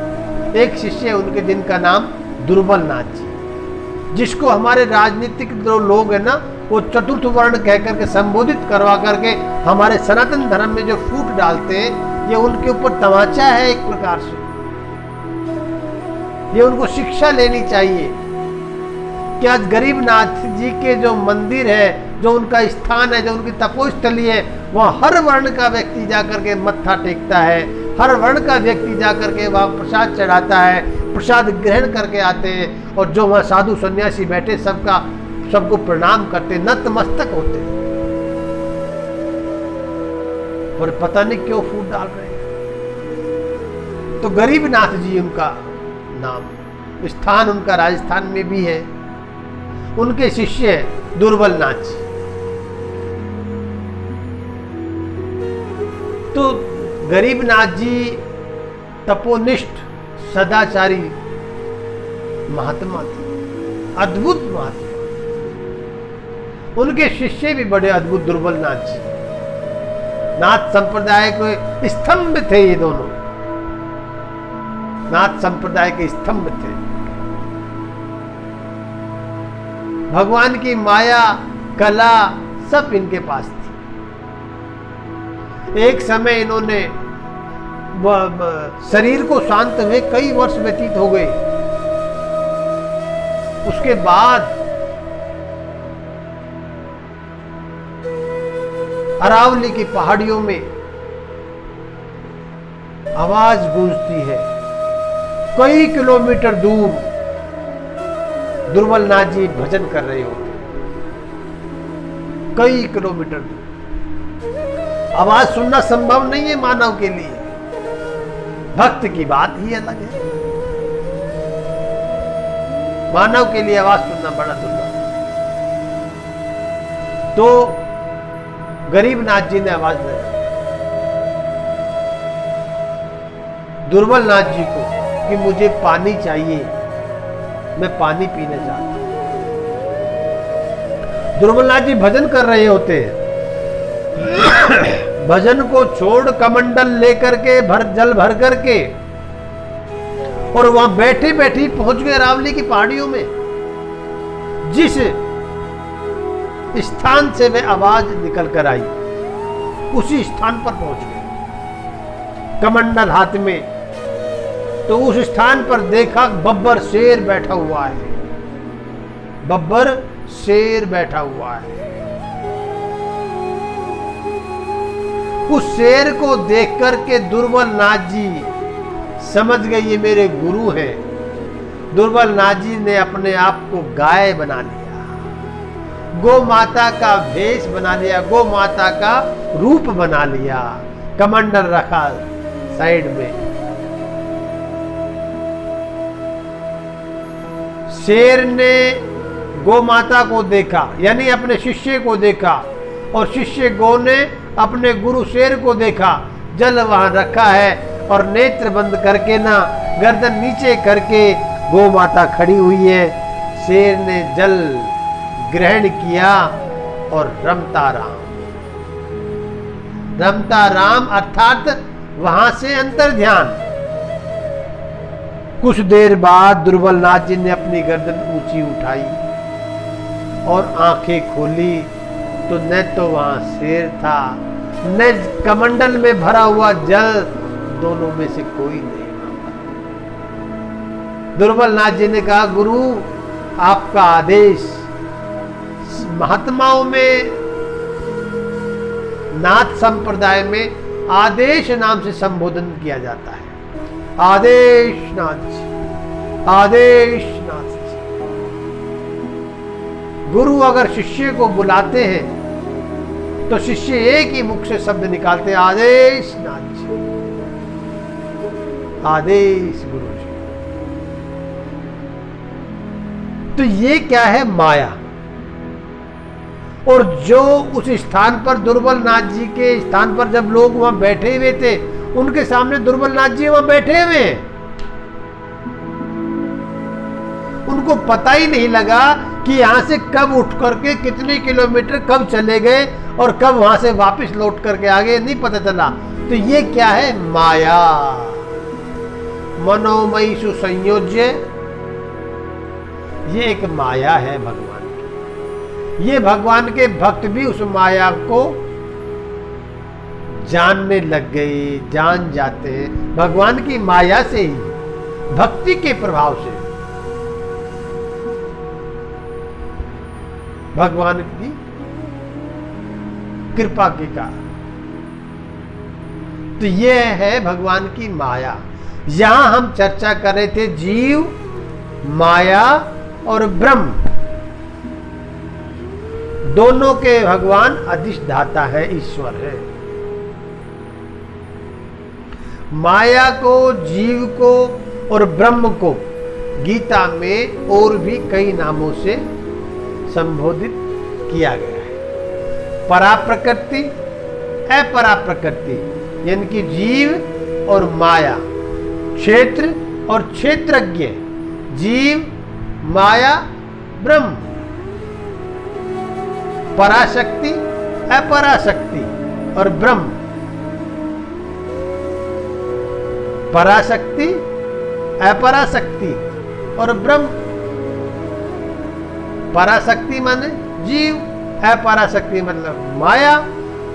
एक शिष्य उनके जिनका नाम दुर्बल नाथ जी, जिसको हमारे राजनीतिक जो लोग है ना, वो चतुर्थ वर्ण कह करके संबोधित करवा करके हमारे सनातन धर्म में जो फूट डालते हैं, ये उनके ऊपर तमाचा है एक प्रकार से। ये उनको शिक्षा लेनी चाहिए कि आज गरीबनाथ जी के जो मंदिर है, जो उनका स्थान है, जो उनकी तपोस्थली है, वहाँ हर वर्ण का व्यक्ति जाकर के मत्था टेकता है, हर वर्ण का व्यक्ति जाकर के वहाँ प्रसाद चढ़ाता है, प्रसाद ग्रहण करके आते हैं, और जो वहाँ साधु सन्यासी बैठे सबको प्रणाम करते, नतमस्तक होते हैं। और पता नहीं क्यों फूट डाल रहे हैं। तो गरीबनाथ जी उनका नाम, स्थान उनका राजस्थान में भी है। उनके शिष्य दुर्बल नाथ जी। तो गरीबनाथ जी तपोनिष्ठ सदाचारी महात्मा थे, अद्भुत महात्मा। उनके शिष्य भी बड़े अद्भुत, दुर्बल नाथ जी। नाथ संप्रदाय के स्तंभ थे ये दोनों, नाथ संप्रदाय के स्तंभ थे। भगवान की माया कला सब इनके पास थी। एक समय इन्होंने शरीर को शांत हुए कई वर्ष व्यतीत हो गए। उसके बाद अरावली की पहाड़ियों में आवाज गूंजती है। कई किलोमीटर दूर दुर्बल नाथ जी भजन कर रहे होते, कई किलोमीटर दूर। आवाज सुनना संभव नहीं है मानव के लिए, भक्त की बात ही अलग है। मानव के लिए आवाज सुनना बड़ा दुर्लभ। तो गरीबनाथ जी ने आवाज लगाई दुर्बल नाथ जी को कि मुझे पानी चाहिए, मैं पानी पीना चाहता हूं। दुर्बल नाथ जी भजन कर रहे होते हैं। भजन को छोड़ कमंडल लेकर के जल भर करके और वहां बैठे बैठे पहुंच गए अरावली की पहाड़ियों में। जिस स्थान से वे आवाज निकल कर आई उसी स्थान पर पहुंच गए, कमंडल हाथ में। तो उस स्थान पर देखा बब्बर शेर बैठा हुआ है, बब्बर शेर बैठा हुआ है। उस शेर को देख करके दुर्बल नाथ जी समझ गए ये मेरे गुरु हैं। दुर्बल नाथ जी ने अपने आप को गाय बना लिया, गौ माता का भेष बना लिया, गौ माता का रूप बना लिया, कमंडल रखा साइड में। शेर ने गौ माता को देखा, यानी अपने शिष्य को देखा, और शिष्य गौ ने अपने गुरु शेर को देखा। जल वहां रखा है और नेत्र बंद करके ना गर्दन नीचे करके गौ माता खड़ी हुई है। शेर ने जल ग्रहण किया और रमता राम अर्थात वहां से अंतर ध्यान। कुछ देर बाद दुर्बल नाथ जी ने अपनी गर्दन ऊंची उठाई और आंखें खोली तो न तो वहां शेर था न कमंडल में भरा हुआ जल, दोनों में से कोई नहीं। दुर्बल नाथ जी ने कहा, गुरु आपका आदेश। महात्माओं में, नाथ संप्रदाय में आदेश नाम से संबोधन किया जाता है। आदेश नाथ जी, आदेश नाथ जी। गुरु अगर शिष्य को बुलाते हैं तो शिष्य एक ही मुख से शब्द निकालते हैं, आदेश नाथ जी, आदेश गुरु जी। तो ये क्या है? माया। और जो उस स्थान पर दुर्बल नाथ जी के स्थान पर जब लोग वहां बैठे हुए थे, उनके सामने दुर्बल नाथ जी वहां बैठे हुए हैं। उनको पता ही नहीं लगा कि यहां से कब उठ करके कितने किलोमीटर कब चले गए और कब वहां से वापस लौट करके आ गए, नहीं पता चला। तो ये क्या है? माया। मनोमयी सुसंयोज्य, ये एक माया है भगवान की। ये भगवान के भक्त भी उस माया को जानने लग गए, जान जाते हैं भगवान की माया से ही, भक्ति के प्रभाव से, भगवान की कृपा के कारण। तो यह है भगवान की माया। यहां हम चर्चा कर रहे थे जीव, माया और ब्रह्म, दोनों के भगवान अधिष्ठाता है, ईश्वर है। माया को, जीव को और ब्रह्म को गीता में और भी कई नामों से संबोधित किया गया है। पराप्रकृति, अपराप्रकृति, यानी कि जीव और माया, क्षेत्र और क्षेत्रज्ञ, जीव, माया, ब्रह्म, पराशक्ति, अपराशक्ति और ब्रह्म। पराशक्ति, अपराशक्ति और ब्रह्म। पराशक्ति माने जीव, अपराशक्ति मतलब माया,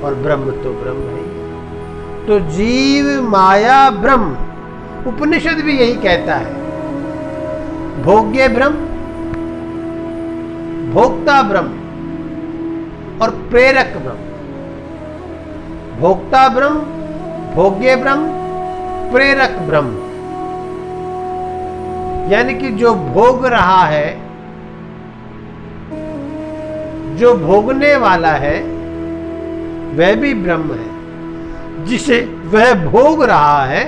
और ब्रह्म तो ब्रह्म है। तो जीव, माया, ब्रह्म, उपनिषद भी यही कहता है। भोग्य ब्रह्म, भोक्ता ब्रह्म और प्रेरक ब्रह्म। भोक्ता ब्रह्म, भोग्य ब्रह्म, प्रेरक ब्रह्म। यानी कि जो भोग रहा है, जो भोगने वाला है, वह भी ब्रह्म है। जिसे वह भोग रहा है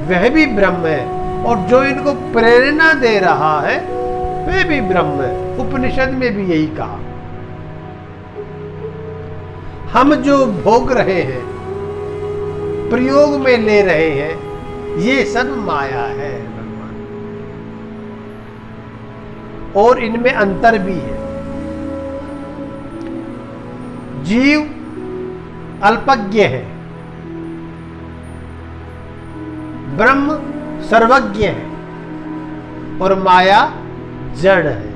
वह भी ब्रह्म है, और जो इनको प्रेरणा दे रहा है वह भी ब्रह्म है। उपनिषद में भी यही कहा। हम जो भोग रहे हैं, प्रयोग में ले रहे हैं, ये सब माया है भगवान, और इनमें अंतर भी है। जीव अल्पज्ञ है, ब्रह्म सर्वज्ञ है और माया जड़ है।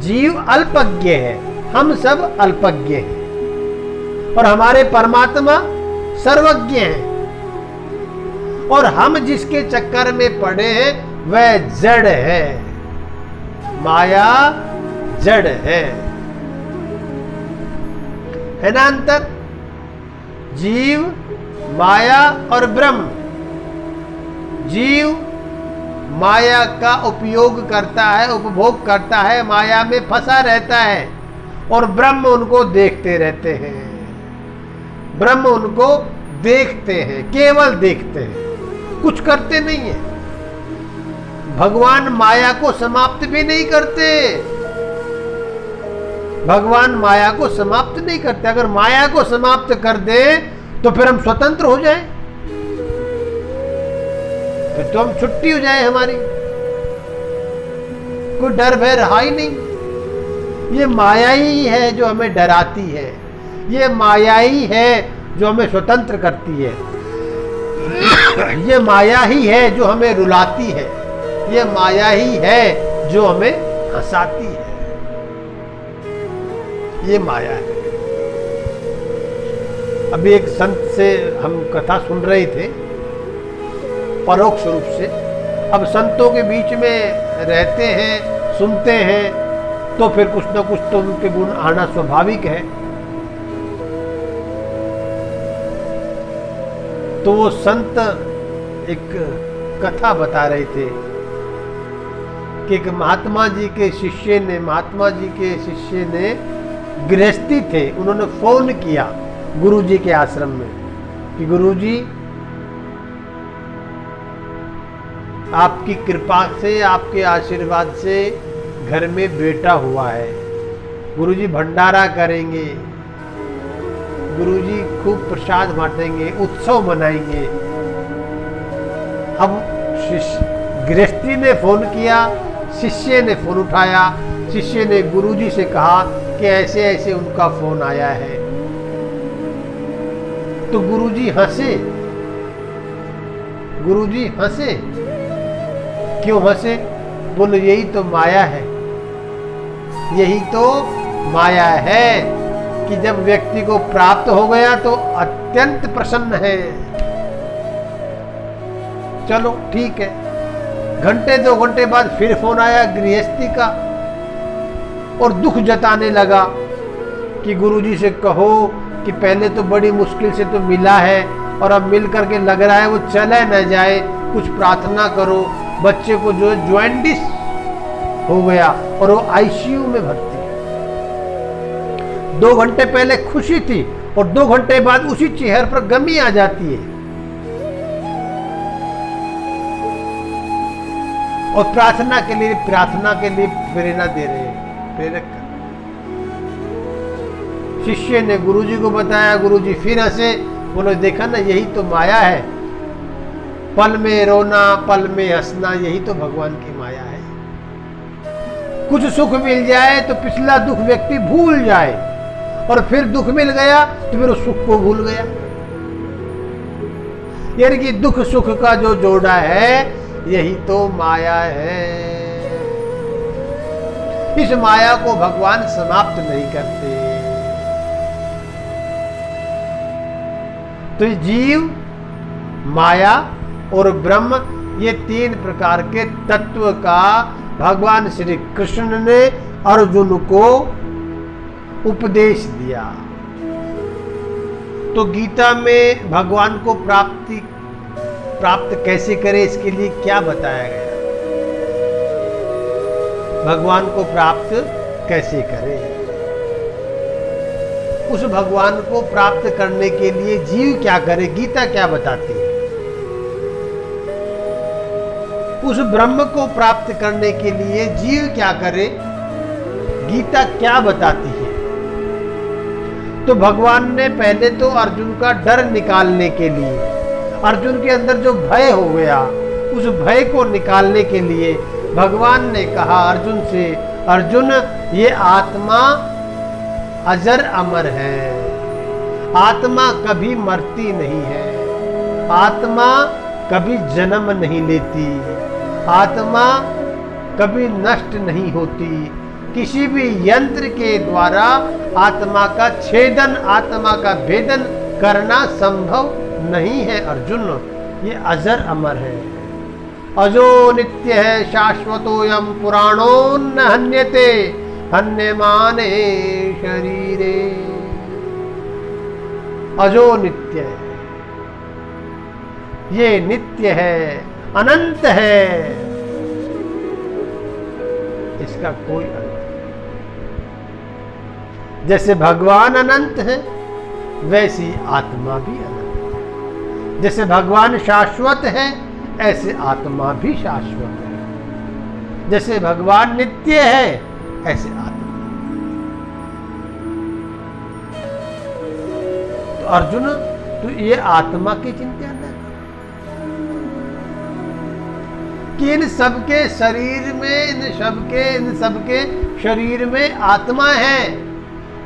जीव अल्पज्ञ है, हम सब अल्पज्ञ हैं और हमारे परमात्मा सर्वज्ञ हैं। और हम जिसके चक्कर में पड़े हैं वह जड़ है, माया जड़ है ना अंतर? जीव, माया और ब्रह्म। जीव माया का उपयोग करता है, उपभोग करता है, माया में फंसा रहता है और ब्रह्म उनको देखते रहते हैं। ब्रह्म उनको देखते हैं, केवल देखते हैं, कुछ करते नहीं है। भगवान माया को समाप्त भी नहीं करते। भगवान माया को समाप्त नहीं करते। अगर माया को समाप्त कर दे तो फिर हम स्वतंत्र हो जाएं, फिर तो हम छुट्टी हो जाए हमारी, कोई डर भय रहा ही नहीं। ये माया ही है जो हमें डराती है, ये माया ही है जो हमें स्वतंत्र करती है, ये माया ही है जो हमें रुलाती है, ये माया ही है जो हमें हंसाती है, ये माया है। अभी एक संत से हम कथा सुन रहे थे परोक्ष रूप से। अब संतों के बीच में रहते हैं, सुनते हैं, तो फिर कुछ ना कुछ तो उनके गुण आना स्वाभाविक है। तो वो संत एक कथा बता रहे थे कि एक महात्मा जी के शिष्य ने गृहस्थी थे, उन्होंने फोन किया गुरुजी के आश्रम में कि गुरुजी आपकी कृपा से, आपके आशीर्वाद से घर में बेटा हुआ है, गुरुजी भंडारा करेंगे, गुरुजी खूब प्रसाद बांटेंगे, उत्सव मनाएंगे। अब गृहस्थी ने फोन किया, शिष्य ने फोन उठाया, शिष्य ने गुरुजी से कहा कि ऐसे ऐसे उनका फोन आया है। तो गुरुजी हंसे। गुरुजी हंसे, क्यों हंसे? बोले यही तो माया है, यही तो माया है कि जब व्यक्ति को प्राप्त हो गया तो अत्यंत प्रसन्न है। चलो ठीक है। घंटे 2 घंटे बाद फिर फोन आया गृहस्थी का और दुख जताने लगा कि गुरुजी से कहो कि पहले तो बड़ी मुश्किल से तो मिला है और अब मिल करके लग रहा है वो चला न जाए, कुछ प्रार्थना करो। बच्चे को जो जॉइंटिस हो गया और वो आईसीयू में भर्ती है। 2 घंटे पहले खुशी थी और 2 घंटे बाद उसी चेहरे पर गमी आ जाती है और प्रार्थना के लिए प्रेरणा दे रहे हैं, प्रेरक कर। शिष्य ने गुरुजी को बताया, गुरुजी फिर हंसे, बोलो देखा ना यही तो माया है, पल में रोना पल में हंसना, यही तो भगवान की माया है। कुछ सुख मिल जाए तो पिछला दुख व्यक्ति भूल जाए और फिर दुख मिल गया तो फिर उस सुख को भूल गया। यानी कि दुख सुख का जो जोड़ा है यही तो माया है। इस माया को भगवान समाप्त नहीं करते। तो जीव, माया और ब्रह्म, ये 3 प्रकार के तत्व का भगवान श्री कृष्ण ने अर्जुन को उपदेश दिया। तो गीता में भगवान को प्राप्त कैसे करें, इसके लिए क्या बताया गया? भगवान को प्राप्त कैसे करें? उस भगवान को प्राप्त करने के लिए जीव क्या करे, गीता क्या बताती है? उस ब्रह्म को प्राप्त करने के लिए जीव क्या करे, गीता क्या बताती है? तो भगवान ने पहले तो अर्जुन का डर निकालने के लिए, अर्जुन के अंदर जो भय हो गया, उस भय को निकालने के लिए भगवान ने कहा अर्जुन से, अर्जुन ये आत्मा अजर अमर है, आत्मा कभी मरती नहीं है, आत्मा कभी जन्म नहीं लेती, आत्मा कभी नष्ट नहीं होती। किसी भी यंत्र के द्वारा आत्मा का छेदन, आत्मा का भेदन करना संभव नहीं है अर्जुन। ये अजर अमर है, अजो नित्य है, शाश्वतोयम पुराणो न हन्यते हन्यमाने शरीरे। अजो नित्य है, ये नित्य है, अनंत है, इसका कोई अंत नहीं। जैसे भगवान अनंत है वैसी आत्मा भी अनंत है। जैसे भगवान शाश्वत है ऐसे आत्मा भी शाश्वत है। जैसे भगवान नित्य है ऐसे आत्मा। तो अर्जुन तू ये आत्मा की चिंता न कर कि इन सबके शरीर में, इन सबके शरीर में आत्मा है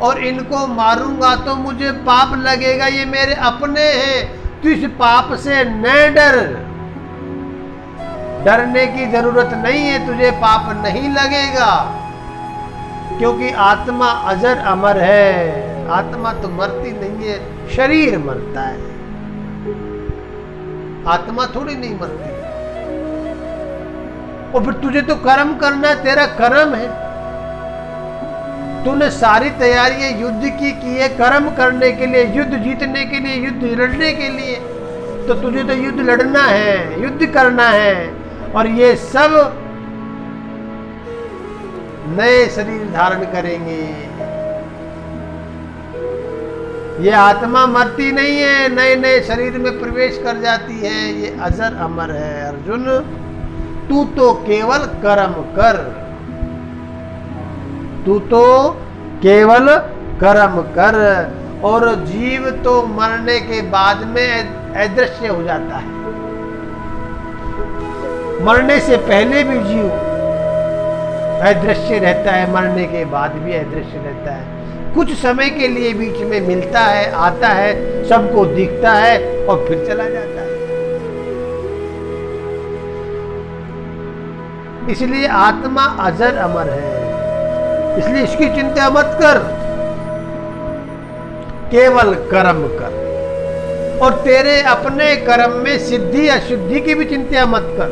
और इनको मारूंगा तो मुझे पाप लगेगा, ये मेरे अपने हैं। तू इस पाप से न डर, डरने की जरूरत नहीं है, तुझे पाप नहीं लगेगा, क्योंकि आत्मा अजर अमर है। आत्मा तो मरती नहीं है, शरीर मरता है, आत्मा थोड़ी नहीं मरती। और फिर तुझे तो कर्म करना, तेरा कर्म है। तूने सारी तैयारियां युद्ध की है कर्म करने के लिए, युद्ध जीतने के लिए, युद्ध लड़ने के लिए। तो तुझे तो युद्ध लड़ना है, युद्ध करना है। और ये सब नए शरीर धारण करेंगे। ये आत्मा मरती नहीं है, नए नए शरीर में प्रवेश कर जाती है। ये अजर अमर है अर्जुन। तू तो केवल कर्म कर, तू तो केवल कर्म कर। और जीव तो मरने के बाद में अदृश्य हो जाता है। मरने से पहले भी जीव अदृश्य रहता है, मरने के बाद भी अदृश्य रहता है। कुछ समय के लिए बीच में मिलता है, आता है, सबको दिखता है और फिर चला जाता है। इसलिए आत्मा अजर अमर है, इसलिए इसकी चिंता मत कर, केवल कर्म कर। और तेरे अपने कर्म में सिद्धि अशुद्धि की भी चिंता मत कर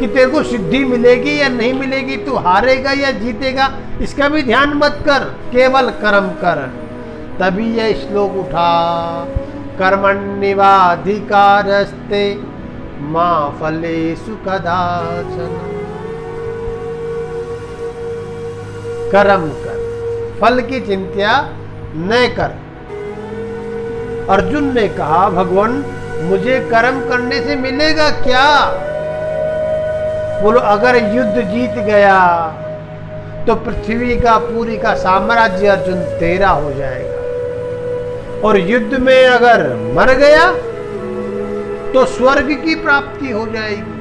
कि तेरे को सिद्धि मिलेगी या नहीं मिलेगी, तू हारेगा या जीतेगा, इसका भी ध्यान मत कर, केवल कर्म कर। तभी यह श्लोक उठा, कर्मण्येवाधिकारस्ते मा फलेषु कदाचन। कर्म कर, फल की चिंता न कर। अर्जुन ने कहा, भगवान मुझे कर्म करने से मिलेगा क्या? बोलो, अगर युद्ध जीत गया तो पृथ्वी का पूरी का साम्राज्य अर्जुन तेरा हो जाएगा। और युद्ध में अगर मर गया तो स्वर्ग की प्राप्ति हो जाएगी।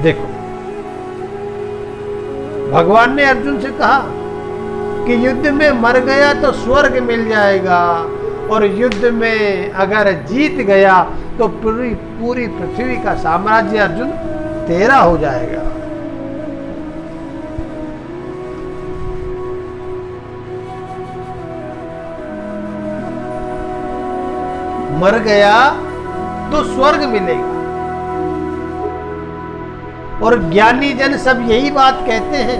देखो, भगवान ने अर्जुन से कहा कि युद्ध में मर गया तो स्वर्ग मिल जाएगा, और युद्ध में अगर जीत गया तो पूरी पृथ्वी का साम्राज्य अर्जुन तेरा हो जाएगा। मर गया तो स्वर्ग मिलेगा। और ज्ञानी जन सब यही बात कहते हैं,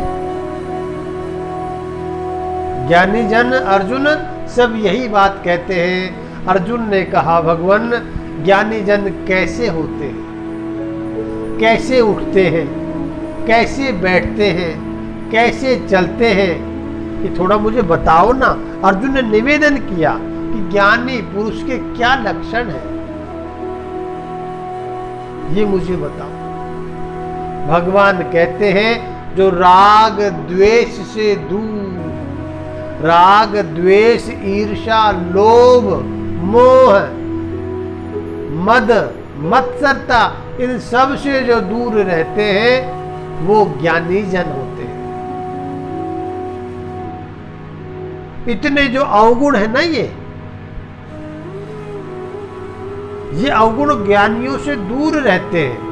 ज्ञानी जन अर्जुन सब यही बात कहते हैं। अर्जुन ने कहा, भगवान ज्ञानी जन कैसे होते हैं, कैसे उठते हैं, कैसे बैठते हैं, कैसे चलते हैं, ये थोड़ा मुझे बताओ ना। अर्जुन ने निवेदन किया कि ज्ञानी पुरुष के क्या लक्षण हैं, ये मुझे बताओ। भगवान कहते हैं, जो राग द्वेष से दूर, राग द्वेष ईर्ष्या लोभ मोह मद मत्सरता, इन सब से जो दूर रहते हैं वो ज्ञानी जन होते हैं। इतने जो अवगुण है ना, ये अवगुण ज्ञानियों से दूर रहते हैं,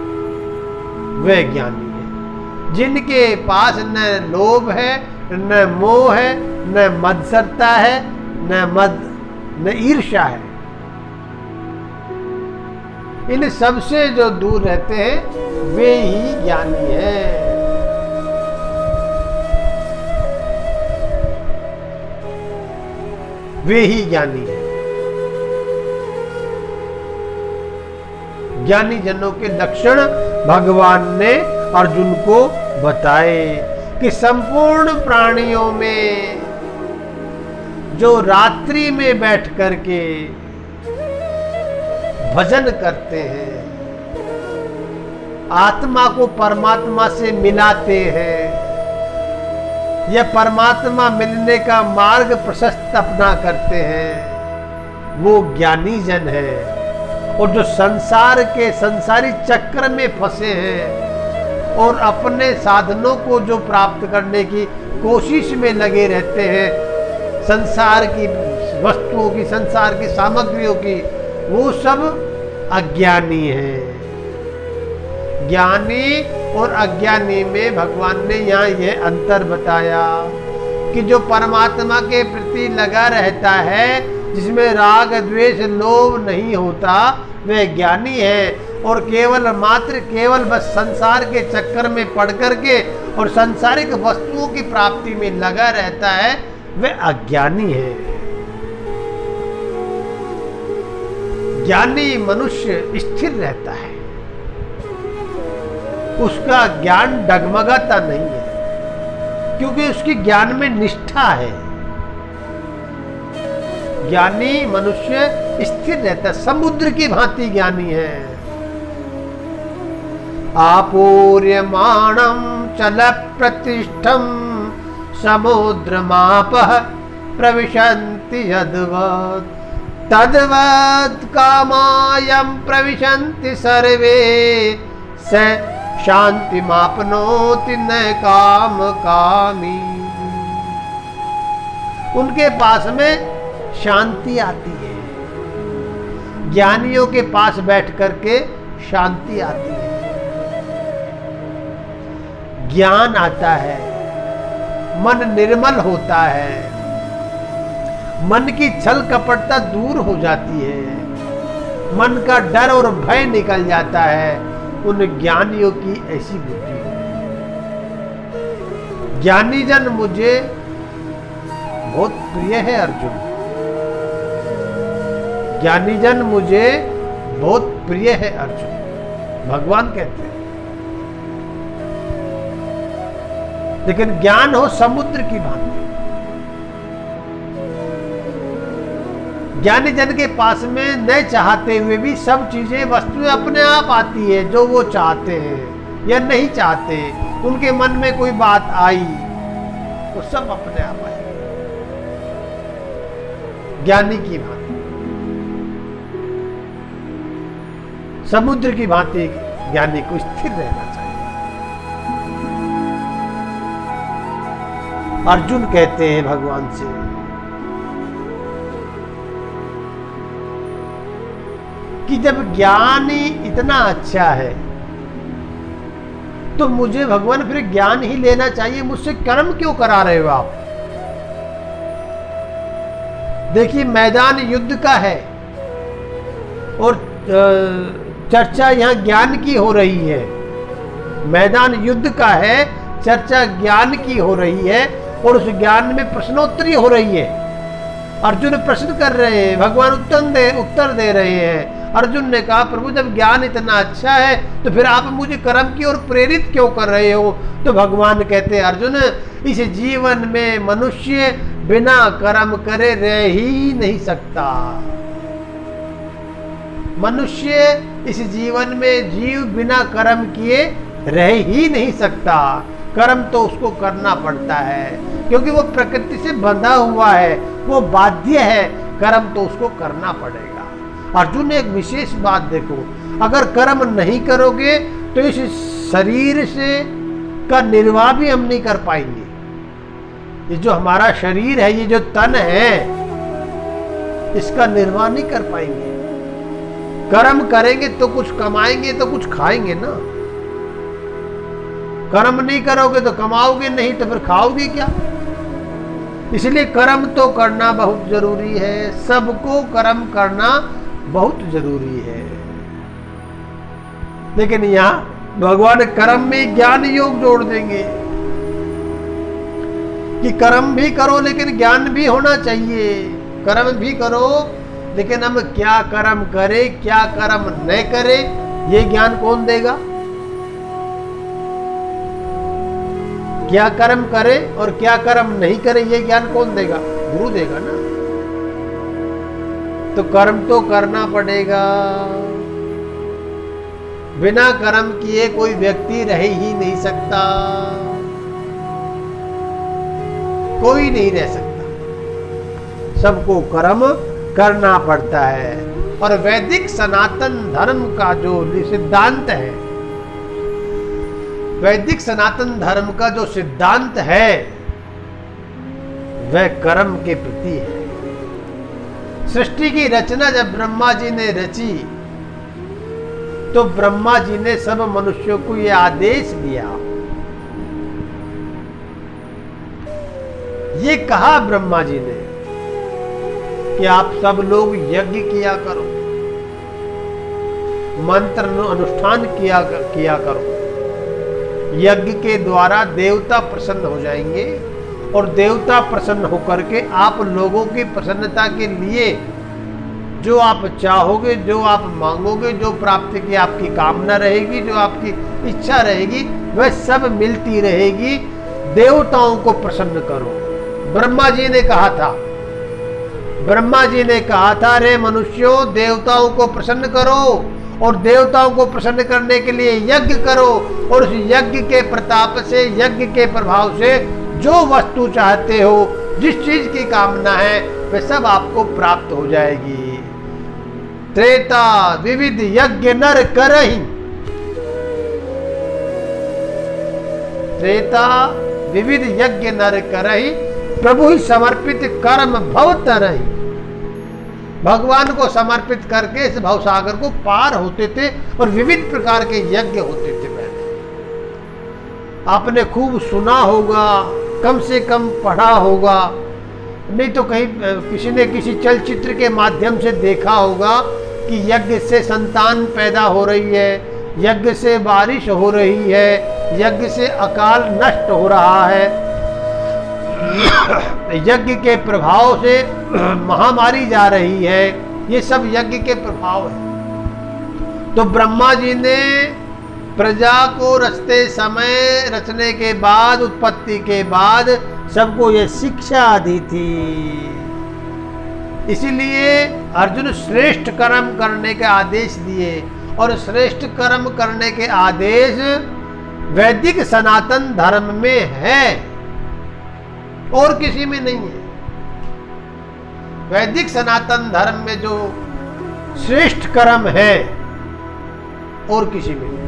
वे ज्ञानी है जिनके पास न लोभ है, न मोह है, न मत्सरता है, न ईर्ष्या है। इन सबसे जो दूर रहते हैं वे ही ज्ञानी हैं। वे ही ज्ञानी हैं। ज्ञानी जनों के लक्षण भगवान ने अर्जुन को बताए कि संपूर्ण प्राणियों में जो रात्रि में बैठ करके भजन करते हैं, आत्मा को परमात्मा से मिलाते हैं, या परमात्मा मिलने का मार्ग प्रशस्त अपना करते हैं, वो ज्ञानी जन है। और जो संसार के संसारी चक्र में फंसे हैं और अपने साधनों को जो प्राप्त करने की कोशिश में लगे रहते हैं, संसार की वस्तुओं की, संसार की सामग्रियों की, वो सब अज्ञानी हैं। ज्ञानी और अज्ञानी में भगवान ने यहाँ यह अंतर बताया कि जो परमात्मा के प्रति लगा रहता है, जिसमें राग द्वेष लोभ नहीं होता, वह ज्ञानी है। और केवल बस संसार के चक्कर में पड़ करके और सांसारिक वस्तुओं की प्राप्ति में लगा रहता है, वह अज्ञानी है। ज्ञानी मनुष्य स्थिर रहता है, उसका ज्ञान डगमगाता नहीं है, क्योंकि उसकी ज्ञान में निष्ठा है। ज्ञानी मनुष्य स्थिर रहता है, समुद्र की भांति ज्ञानी है। आपूर्यमाणं चल प्रतिष्ठं समुद्रमापः प्रविशन्ति यद्वत् तद्वत् कामायं प्रविशन्ति सर्वे स शान्तिमाप्नोति न काम कामी। उनके पास में शांति आती है, ज्ञानियों के पास बैठ करके शांति आती है, ज्ञान आता है, मन निर्मल होता है, मन की छल कपटता दूर हो जाती है, मन का डर और भय निकल जाता है। उन ज्ञानियों की ऐसी बुद्धि है। ज्ञानी जन मुझे बहुत प्रिय है अर्जुन, ज्ञानी जन मुझे बहुत प्रिय है अर्जुन, भगवान कहते हैं। लेकिन ज्ञान हो समुद्र की भांति। ज्ञानी जन के पास में न चाहते हुए भी सब चीजें वस्तुएं अपने आप आती है, जो वो चाहते हैं या नहीं चाहते। उनके मन में कोई बात आई तो सब अपने आप आई। ज्ञानी की भांति, समुद्र की भांति ज्ञानी को स्थिर रहना चाहिए। अर्जुन कहते हैं भगवान से कि जब ज्ञान ही इतना अच्छा है तो मुझे भगवान फिर ज्ञान ही लेना चाहिए, मुझसे कर्म क्यों करा रहे हो आप? देखिए मैदान युद्ध का है और चर्चा यहां ज्ञान की हो रही है। मैदान युद्ध का है, चर्चा ज्ञान की हो रही है और उस ज्ञान में प्रश्नोत्तरी हो रही है। अर्जुन प्रश्न कर रहे हैं, भगवान उत्तर दे रहे हैं। अर्जुन ने कहा प्रभु जब ज्ञान इतना अच्छा है तो फिर आप मुझे कर्म की ओर प्रेरित क्यों कर रहे हो? तो भगवान कहते हैं अर्जुन, इस जीवन में मनुष्य बिना कर्म करे रह ही नहीं सकता। मनुष्य इस जीवन में जीव बिना कर्म किए रह ही नहीं सकता। कर्म तो उसको करना पड़ता है, क्योंकि वो प्रकृति से बंधा हुआ है, वो बाध्य है, कर्म तो उसको करना पड़ेगा। अर्जुन ने एक विशेष बात देखो, अगर कर्म नहीं करोगे तो इस शरीर से का निर्वाह भी हम नहीं कर पाएंगे। ये जो हमारा शरीर है, ये जो तन है, इसका निर्वाह नहीं कर पाएंगे। कर्म करेंगे तो कुछ कमाएंगे, तो कुछ खाएंगे ना। कर्म नहीं करोगे तो कमाओगे नहीं, तो फिर खाओगे क्या। इसलिए कर्म तो करना बहुत जरूरी है, सबको कर्म करना बहुत जरूरी है। लेकिन यहां भगवान कर्म में ज्ञान योग जोड़ देंगे कि कर्म भी करो लेकिन ज्ञान भी होना चाहिए। कर्म भी करो लेकिन हम क्या कर्म करें, क्या कर्म न करें, ये ज्ञान कौन देगा। क्या कर्म करे और क्या कर्म नहीं करे, ये ज्ञान कौन देगा, गुरु देगा ना। तो कर्म तो करना पड़ेगा। बिना कर्म किए कोई व्यक्ति रह ही नहीं सकता, कोई नहीं रह सकता, सबको कर्म करना पड़ता है। और वैदिक सनातन धर्म का जो सिद्धांत है, वैदिक सनातन धर्म का जो सिद्धांत है वह कर्म के प्रति है। सृष्टि की रचना जब ब्रह्मा जी ने रची तो ब्रह्मा जी ने सब मनुष्यों को यह आदेश दिया, ये कहा ब्रह्मा जी ने कि आप सब लोग यज्ञ किया करो, मंत्र अनुष्ठान किया करो। यज्ञ के द्वारा देवता प्रसन्न हो जाएंगे और देवता प्रसन्न होकर के आप लोगों की प्रसन्नता के लिए जो आप चाहोगे, जो आप मांगोगे, जो प्राप्ति की आपकी कामना रहेगी, जो आपकी इच्छा रहेगी, वह सब मिलती रहेगी। देवताओं को प्रसन्न करो। ब्रह्मा जी ने कहा था, ब्रह्मा जी ने कहा था, रे मनुष्यों देवताओं को प्रसन्न करो और देवताओं को प्रसन्न करने के लिए यज्ञ करो, और उस यज्ञ के प्रताप से, यज्ञ के प्रभाव से जो वस्तु चाहते हो, जिस चीज की कामना है, वह सब आपको प्राप्त हो जाएगी। त्रेता विविध यज्ञ नर करहि, त्रेता विविध यज्ञ नर करहि, प्रभु ही समर्पित कर्म भव तरहि। भगवान को समर्पित करके इस भवसागर को पार होते थे और विविध प्रकार के यज्ञ होते थे। पहले आपने खूब सुना होगा, कम से कम पढ़ा होगा, नहीं तो कहीं किसी ने किसी चलचित्र के माध्यम से देखा होगा कि यज्ञ से संतान पैदा हो रही है, यज्ञ से बारिश हो रही है, यज्ञ से अकाल नष्ट हो रहा है, यज्ञ के प्रभाव से महामारी जा रही है। ये सब यज्ञ के प्रभाव है। तो ब्रह्मा जी ने प्रजा को रचते समय, रचने के बाद, उत्पत्ति के बाद सबको ये शिक्षा दी थी। इसीलिए अर्जुन श्रेष्ठ कर्म करने के आदेश दिए, और श्रेष्ठ कर्म करने के आदेश वैदिक सनातन धर्म में है और किसी में नहीं है। वैदिक सनातन धर्म में जो श्रेष्ठ कर्म है और किसी में नहीं,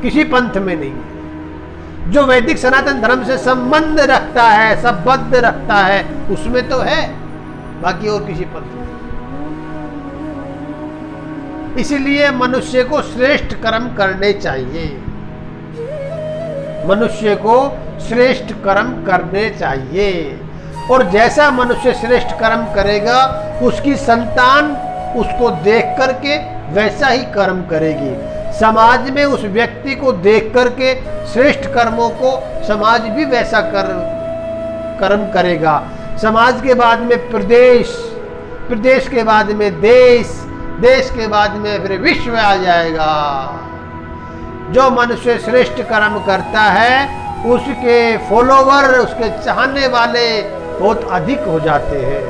किसी पंथ में नहीं है। जो वैदिक सनातन धर्म से संबंध रखता है, संबद्ध रखता है, उसमें तो है, बाकी और किसी पंथ में। इसलिए मनुष्य को श्रेष्ठ कर्म करने चाहिए, मनुष्य को श्रेष्ठ कर्म करने चाहिए। और जैसा मनुष्य श्रेष्ठ कर्म करेगा, उसकी संतान उसको देख करके वैसा ही कर्म करेगी। समाज में उस व्यक्ति को देख करके श्रेष्ठ कर्मों को समाज भी वैसा कर्म करेगा। समाज के बाद में प्रदेश, प्रदेश के बाद में देश, देश के बाद में फिर विश्व आ जाएगा। जो मनुष्य श्रेष्ठ कर्म करता है उसके फॉलोवर, उसके चाहने वाले बहुत अधिक हो जाते हैं।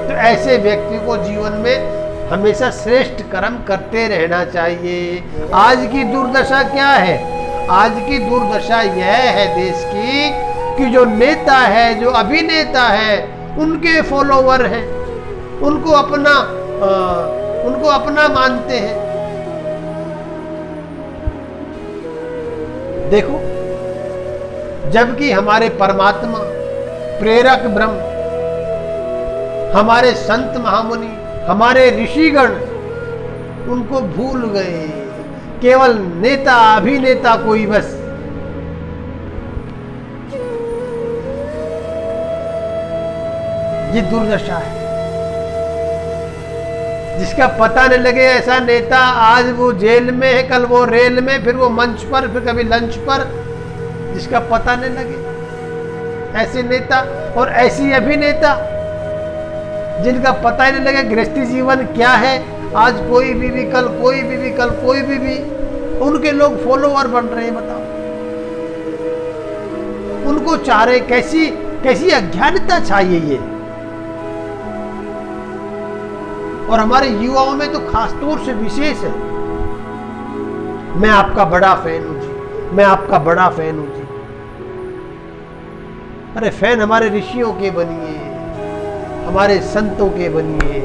तो ऐसे व्यक्ति को जीवन में हमेशा श्रेष्ठ कर्म करते रहना चाहिए। आज की दुर्दशा क्या है? आज की दुर्दशा यह है देश की कि जो नेता है, जो अभिनेता है, उनके फॉलोवर हैं, उनको अपना मानते हैं। देखो, जबकि हमारे परमात्मा, प्रेरक ब्रह्म, हमारे संत महामुनि, हमारे ऋषिगण उनको भूल गए, केवल नेता अभिनेता कोई बस। ये दुर्दशा है। जिसका पता नहीं लगे ऐसा नेता, आज वो जेल में है, कल वो रेल में, फिर वो मंच पर, फिर कभी लंच पर, जिसका पता नहीं लगे ऐसे नेता और ऐसी अभिनेता जिनका पता ही नहीं लगे गृहस्थी जीवन क्या है। आज कोई बीवी, कल कोई बीवी, कल कोई बीवी, उनके लोग फॉलोअर बन रहे हैं। बताओ उनको चाह रहे, कैसी कैसी अज्ञानता चाहिए ये। और हमारे युवाओं में तो खासतौर से विशेष है। मैं आपका बड़ा फैन हूं जी, मैं आपका बड़ा फैन हूं जी। अरे फैन हमारे ऋषियों के बनिए, हमारे संतों के बनिए,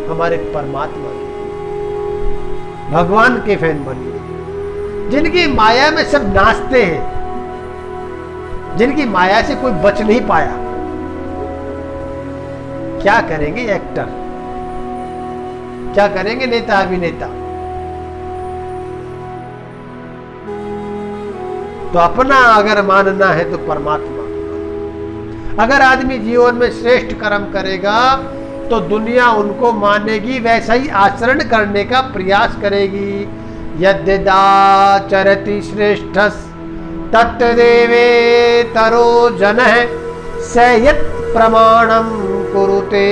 हमारे परमात्मा के, भगवान के फैन बनिए, जिनकी माया में सब नाचते हैं, जिनकी माया से कोई बच नहीं पाया। क्या करेंगे एक्टर, क्या करेंगे नेता अभिनेता। तो अपना अगर मानना है तो परमात्मा। अगर आदमी जीवन में श्रेष्ठ कर्म करेगा तो दुनिया उनको मानेगी, वैसा ही आचरण करने का प्रयास करेगी। यद्यदाचरति श्रेष्ठस् तत्तदेवे तरो जनः स यत् प्रमाणं कुरुते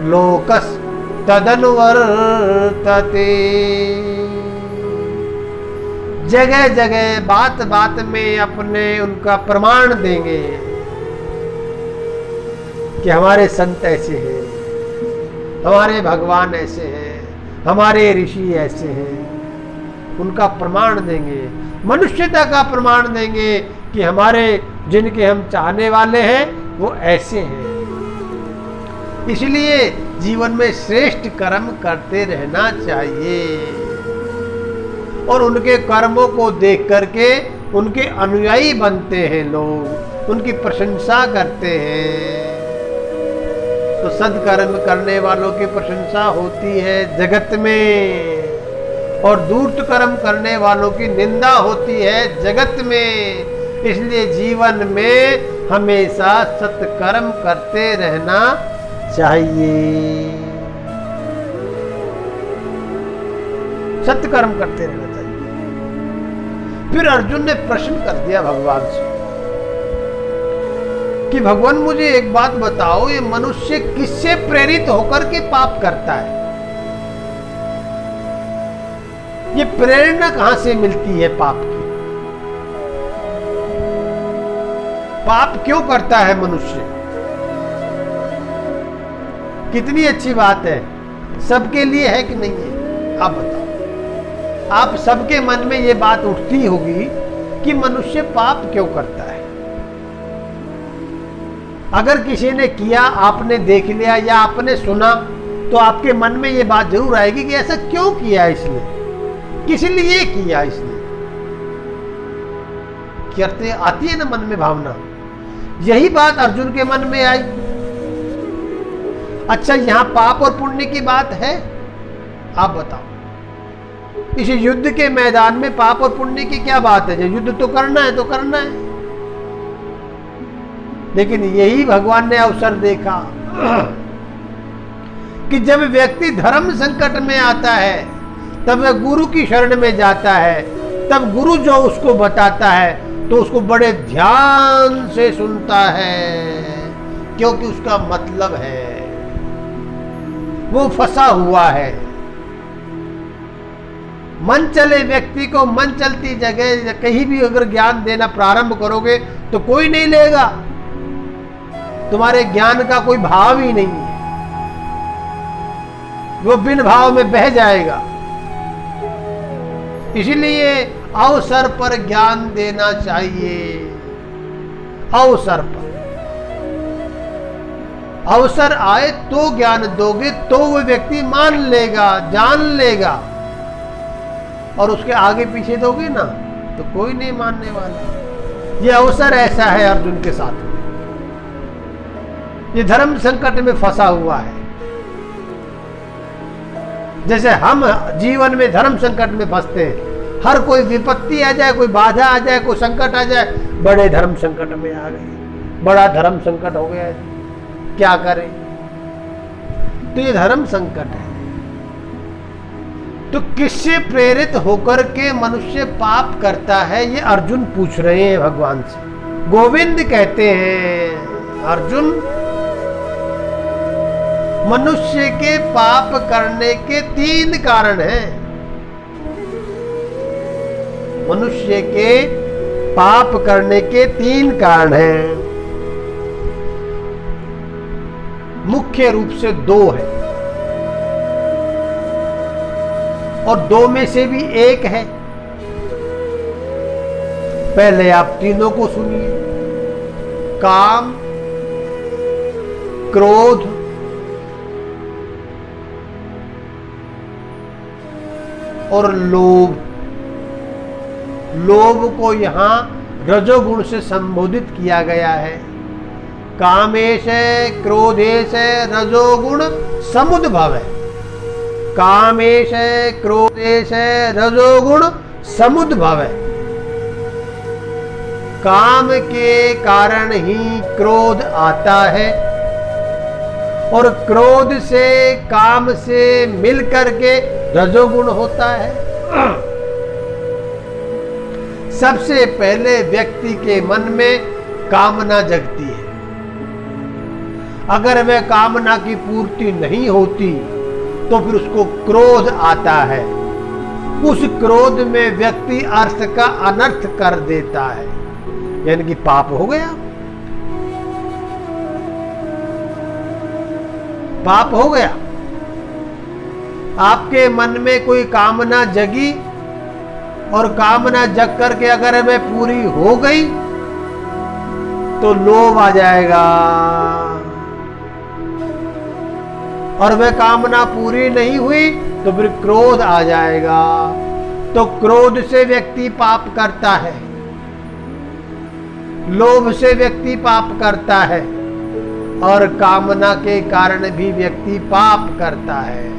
लोकस् तदनुवर्तते। जगह जगह बात बात में अपने उनका प्रमाण देंगे कि हमारे संत ऐसे हैं, हमारे भगवान ऐसे हैं, हमारे ऋषि ऐसे हैं। उनका प्रमाण देंगे, मनुष्यता का प्रमाण देंगे कि हमारे जिनके हम चाहने वाले हैं वो ऐसे हैं। इसलिए जीवन में श्रेष्ठ कर्म करते रहना चाहिए और उनके कर्मों को देख करके उनके अनुयायी बनते हैं लोग, उनकी प्रशंसा करते हैं। तो सद्कर्म करने वालों की प्रशंसा होती है जगत में और धूर्त कर्म करने वालों की निंदा होती है जगत में। इसलिए जीवन में हमेशा सत्कर्म करते रहना चाहिए, सत्कर्म करते रहना चाहिए। फिर अर्जुन ने प्रश्न कर दिया भगवान से कि भगवान मुझे एक बात बताओ, ये मनुष्य किससे प्रेरित होकर के पाप करता है? ये प्रेरणा कहां से मिलती है पाप की? पाप क्यों करता है मनुष्य? कितनी अच्छी बात है, सबके लिए है कि नहीं है? आप बताओ। आप सबके मन में ये बात उठती होगी कि मनुष्य पाप क्यों करता है। अगर किसी ने किया, आपने देख लिया या आपने सुना, तो आपके मन में ये बात जरूर आएगी कि ऐसा क्यों किया इसने, किस लिए किया इसने। करते आती है ना मन में भावना। यही बात अर्जुन के मन में आई। अच्छा, यहां पाप और पुण्य की बात है? आप बताओ, इस युद्ध के मैदान में पाप और पुण्य की क्या बात है? जो युद्ध तो करना है तो करना है। लेकिन यही भगवान ने अवसर देखा कि जब व्यक्ति धर्म संकट में आता है तब वह गुरु की शरण में जाता है, तब गुरु जो उसको बताता है तो उसको बड़े ध्यान से सुनता है, क्योंकि उसका मतलब है, वो फंसा हुआ है। मन चले व्यक्ति को मन चलती जगह कहीं भी अगर ज्ञान देना प्रारंभ करोगे तो कोई नहीं लेगा, तुम्हारे ज्ञान का कोई भाव ही नहीं है, वो बिन भाव में बह जाएगा। इसलिए अवसर पर ज्ञान देना चाहिए। अवसर पर अवसर आए तो ज्ञान दोगे तो वो व्यक्ति मान लेगा, जान लेगा, और उसके आगे पीछे दोगे ना तो कोई नहीं मानने वाला। ये अवसर ऐसा है अर्जुन के साथ। ये धर्म संकट में फंसा हुआ है, जैसे हम जीवन में धर्म संकट में फंसते हैं, हर कोई विपत्ति आ जाए, कोई बाधा आ जाए, कोई संकट आ जाए, बड़े धर्म संकट में आ गए, बड़ा धर्म संकट हो गया, क्या करें। तो ये धर्म संकट है। तो किससे प्रेरित होकर के मनुष्य पाप करता है, ये अर्जुन पूछ रहे हैं भगवान से। गोविंद कहते हैं, अर्जुन, मनुष्य के पाप करने के 3 कारण हैं। मनुष्य के पाप करने के 3 कारण हैं। मुख्य रूप से 2 है, और 2 में से भी 1 है। पहले आप तीनों को सुनिए। काम, क्रोध और लोभ। लोभ को यहां रजोगुण से संबोधित किया गया है। कामेश है, क्रोधेश है, रजोगुण समुद्भव है। कामेश है, क्रोधेश है, रजोगुण समुद्भव है। काम के कारण ही क्रोध आता है, और क्रोध से, काम से मिलकर के रजोगुण होता है। सबसे पहले व्यक्ति के मन में कामना जगती है। अगर वह कामना की पूर्ति नहीं होती तो फिर उसको क्रोध आता है। उस क्रोध में व्यक्ति अर्थ का अनर्थ कर देता है, यानी कि पाप हो गया। पाप हो गया। आपके मन में कोई कामना जगी, और कामना जग करके अगर वह पूरी हो गई तो लोभ आ जाएगा, और वह कामना पूरी नहीं हुई तो फिर क्रोध आ जाएगा। तो क्रोध से व्यक्ति पाप करता है, लोभ से व्यक्ति पाप करता है, और कामना के कारण भी व्यक्ति पाप करता है।